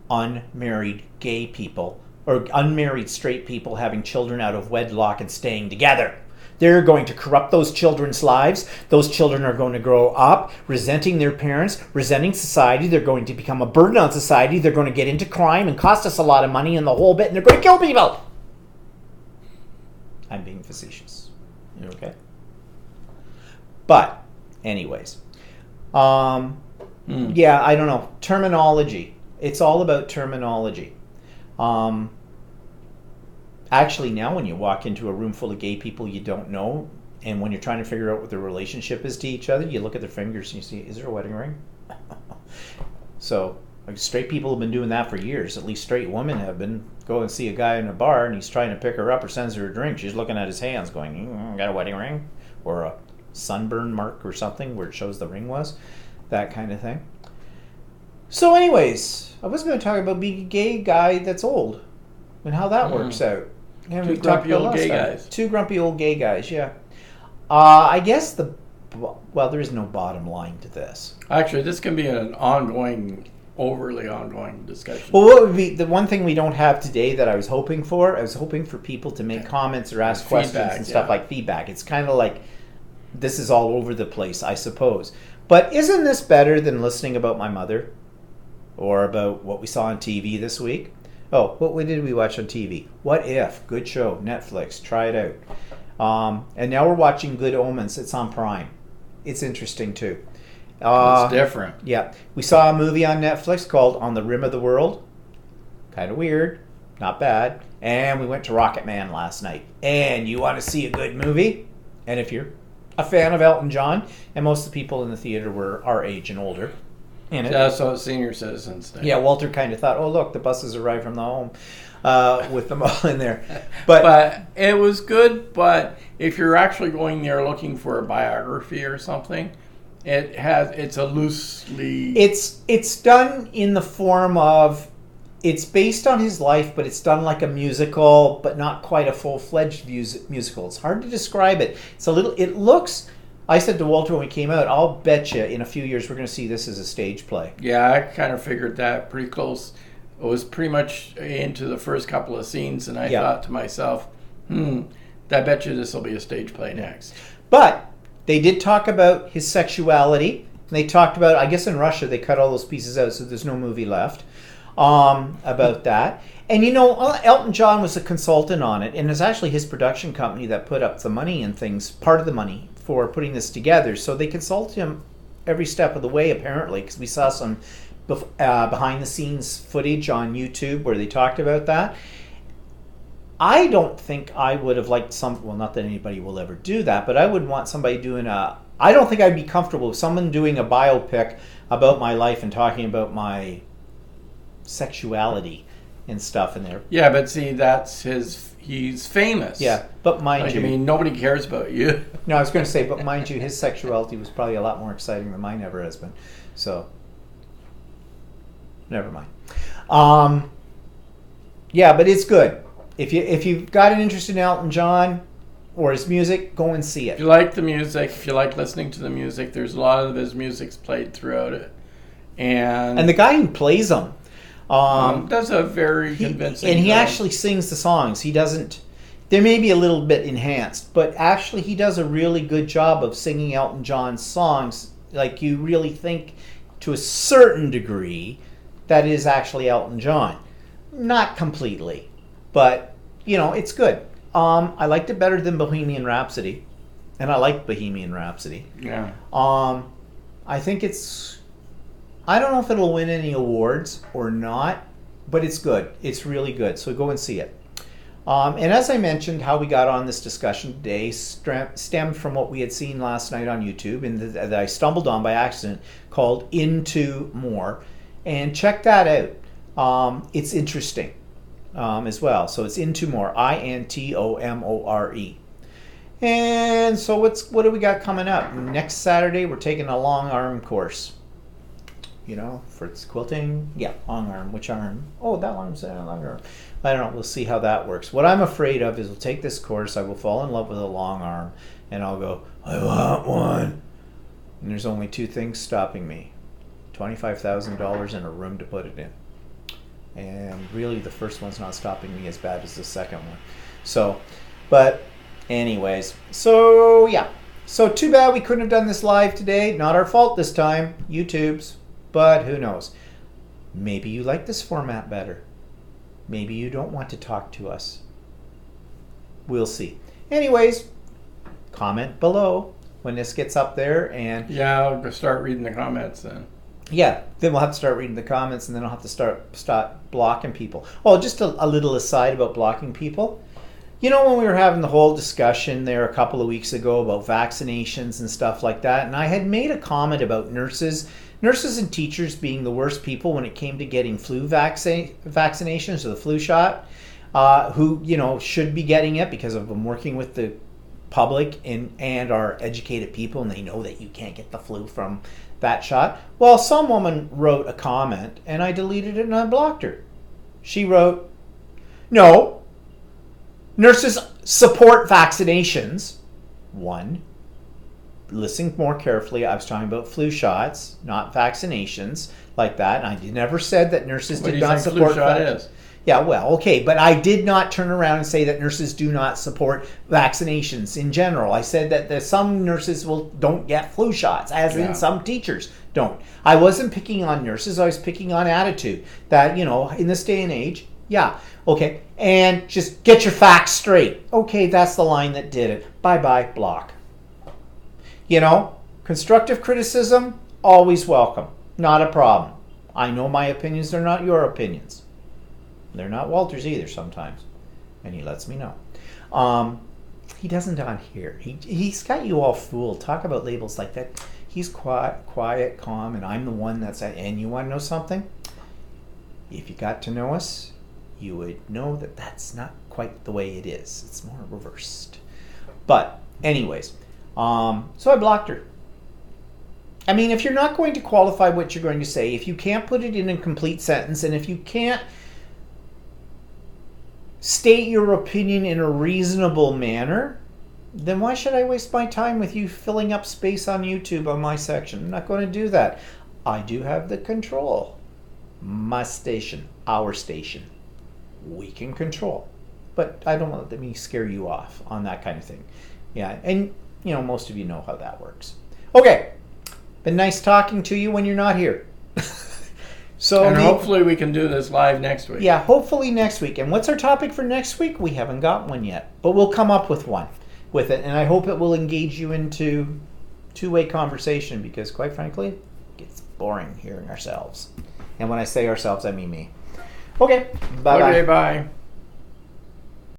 [SPEAKER 1] Unmarried gay people, or unmarried straight people having children out of wedlock and staying together. They're going to corrupt those children's lives. Those children are going to grow up resenting their parents, resenting society. They're going to become a burden on society. They're going to get into crime and cost us a lot of money and the whole bit, and they're going to kill people. I'm being facetious. Okay? But, anyways. Yeah, I don't know. Terminology. It's all about terminology. Actually, now when you walk into a room full of gay people you don't know, and when you're trying to figure out what their relationship is to each other, you look at their fingers and you see, is there a wedding ring? So, like, straight people have been doing that for years. At least straight women have been. Go and see a guy in a bar and he's trying to pick her up or sends her a drink. She's looking at his hands going, got a wedding ring? Or a sunburn mark or something where it shows the ring was. That kind of thing. So anyways, I was going to talk about being a gay guy that's old and how that works out. And
[SPEAKER 2] Two
[SPEAKER 1] we talked
[SPEAKER 2] grumpy
[SPEAKER 1] about
[SPEAKER 2] old
[SPEAKER 1] last
[SPEAKER 2] gay
[SPEAKER 1] time.
[SPEAKER 2] guys.
[SPEAKER 1] Two grumpy old gay guys, yeah. I guess there is no bottom line to this.
[SPEAKER 2] Actually, this can be an overly ongoing discussion.
[SPEAKER 1] Well, what would be the one thing we don't have today that I was hoping for? I was hoping for people to make comments or ask questions
[SPEAKER 2] Feedback,
[SPEAKER 1] and stuff
[SPEAKER 2] yeah.
[SPEAKER 1] like feedback. It's kind of like this is all over the place, I suppose. But isn't this better than listening about my mother or about what we saw on TV this week? Oh, what did we watch on TV? What If? Good show. Netflix. Try it out. And now we're watching Good Omens. It's on Prime. It's interesting too.
[SPEAKER 2] It's different.
[SPEAKER 1] Yeah. We saw a movie on Netflix called On the Rim of the World. Kind of weird. Not bad. And we went to Rocket Man last night. And you want to see a good movie? And if you're a fan of Elton John, and most of the people in the theater were our age and older in it.
[SPEAKER 2] Yeah, so senior citizens thing.
[SPEAKER 1] Yeah, Walter kind of thought, oh, look, the buses arrived from the home with them all in there. But
[SPEAKER 2] But it was good, but if you're actually going there looking for a biography or something, it's a loosely...
[SPEAKER 1] it's done in the form of, it's based on his life, but it's done like a musical, but not quite a full-fledged musical. It's hard to describe it. It looks... I said to Walter when we came out, I'll bet you in a few years we're going to see this as a stage play.
[SPEAKER 2] Yeah, I kind of figured that pretty close. It was pretty much into the first couple of scenes, and I thought to myself, I bet you this will be a stage play next.
[SPEAKER 1] But they did talk about his sexuality. They talked about, I guess in Russia they cut all those pieces out, so there's no movie left about that. And you know, Elton John was a consultant on it, and it's actually his production company that put up the money and things, part of the money for putting this together. So they consulted him every step of the way, apparently, because we saw some behind the scenes footage on YouTube where they talked about that. I don't think I would have liked well, not that anybody will ever do that, but I would want somebody doing I don't think I'd be comfortable with someone doing a biopic about my life and talking about my sexuality and stuff in there.
[SPEAKER 2] Yeah, but see, he's famous.
[SPEAKER 1] Yeah, but mind you...
[SPEAKER 2] I mean, nobody cares about you.
[SPEAKER 1] No, I was going to say, but mind you, his sexuality was probably a lot more exciting than mine ever has been. So, never mind. Yeah, but it's good. If you've got an interest in Elton John or his music, go and see it.
[SPEAKER 2] If you like the music, if you like listening to the music, there's a lot of his music's played throughout it. And
[SPEAKER 1] the guy who plays them
[SPEAKER 2] does a very convincing
[SPEAKER 1] and he
[SPEAKER 2] job.
[SPEAKER 1] actually sings the songs. He doesn't... They may be a little bit enhanced, but actually he does a really good job of singing Elton John's songs. Like, you really think, to a certain degree, that is actually Elton John. Not completely, but you know, it's good. I liked it better than Bohemian Rhapsody, and I like Bohemian Rhapsody.
[SPEAKER 2] Yeah.
[SPEAKER 1] I think it's. I don't know if it'll win any awards or not, but it's good. It's really good. So go and see it. And as I mentioned, how we got on this discussion today stemmed from what we had seen last night on YouTube and that I stumbled on by accident, called Into More. And check that out. It's interesting as well. So it's Into More, INTOMORE. And so what do we got coming up? Next Saturday, we're taking a long arm course. You know, for its quilting. Yeah, long arm. Which arm? Oh, that one's a long arm. I don't know. We'll see how that works. What I'm afraid of is we'll take this course, I will fall in love with a long arm, and I'll go, I want one. And there's only two things stopping me. $25,000 and a room to put it in. And really the first one's not stopping me as bad as the second one. So, but anyways. So, yeah. So too bad we couldn't have done this live today. Not our fault this time. YouTube's. But who knows? Maybe you like this format better. Maybe you don't want to talk to us. We'll see. Anyways, comment below when this gets up there. And
[SPEAKER 2] yeah, I'll start reading the comments then.
[SPEAKER 1] Yeah, then we'll have to start reading the comments, and then I'll have to start blocking people. Oh, just a little aside about blocking people. You know, when we were having the whole discussion there a couple of weeks ago about vaccinations and stuff like that, and I had made a comment about nurses and teachers being the worst people when it came to getting flu vaccinations or the flu shot, who, you know, should be getting it because of them working with the public and are educated people, and they know that you can't get the flu from that shot. Well, some woman wrote a comment, and I deleted it and I blocked her. She wrote, no, nurses support vaccinations. One, listen more carefully, I was talking about flu shots, not vaccinations like that. And I never said that nurses did not support
[SPEAKER 2] flu shot is?
[SPEAKER 1] Yeah, well, okay, but I did not turn around and say that nurses do not support vaccinations in general. I said that some nurses don't get flu shots, as in some teachers don't. I wasn't picking on nurses, I was picking on attitude. That, you know, in this day and age, yeah, okay, and just get your facts straight. Okay, that's the line that did it. Bye-bye, block. You know, constructive criticism, always welcome. Not a problem. I know my opinions, they're not your opinions. They're not Walter's either sometimes. And he lets me know. He doesn't on here. He's got you all fooled. Talk about labels like that. He's quiet, calm, and I'm the one that's... And you want to know something? If you got to know us, you would know that that's not quite the way it is. It's more reversed. But anyways, so I blocked her. I mean, if you're not going to qualify what you're going to say, if you can't put it in a complete sentence, and if you can't state your opinion in a reasonable manner, then why should I waste my time with you filling up space on YouTube on my section? I'm not going to do that. I do have the control. My station, our station, we can control. But I don't want me scare you off on that kind of thing. Yeah, and you know, most of you know how that works. Okay, been nice talking to you when you're not here. So
[SPEAKER 2] and hopefully we can do this live next week.
[SPEAKER 1] Yeah, hopefully next week. And what's our topic for next week? We haven't got one yet, but we'll come up with one with it. And I hope it will engage you into two-way conversation because, quite frankly, it gets boring hearing ourselves. And when I say ourselves, I mean me. Okay, bye-bye.
[SPEAKER 2] Okay, bye.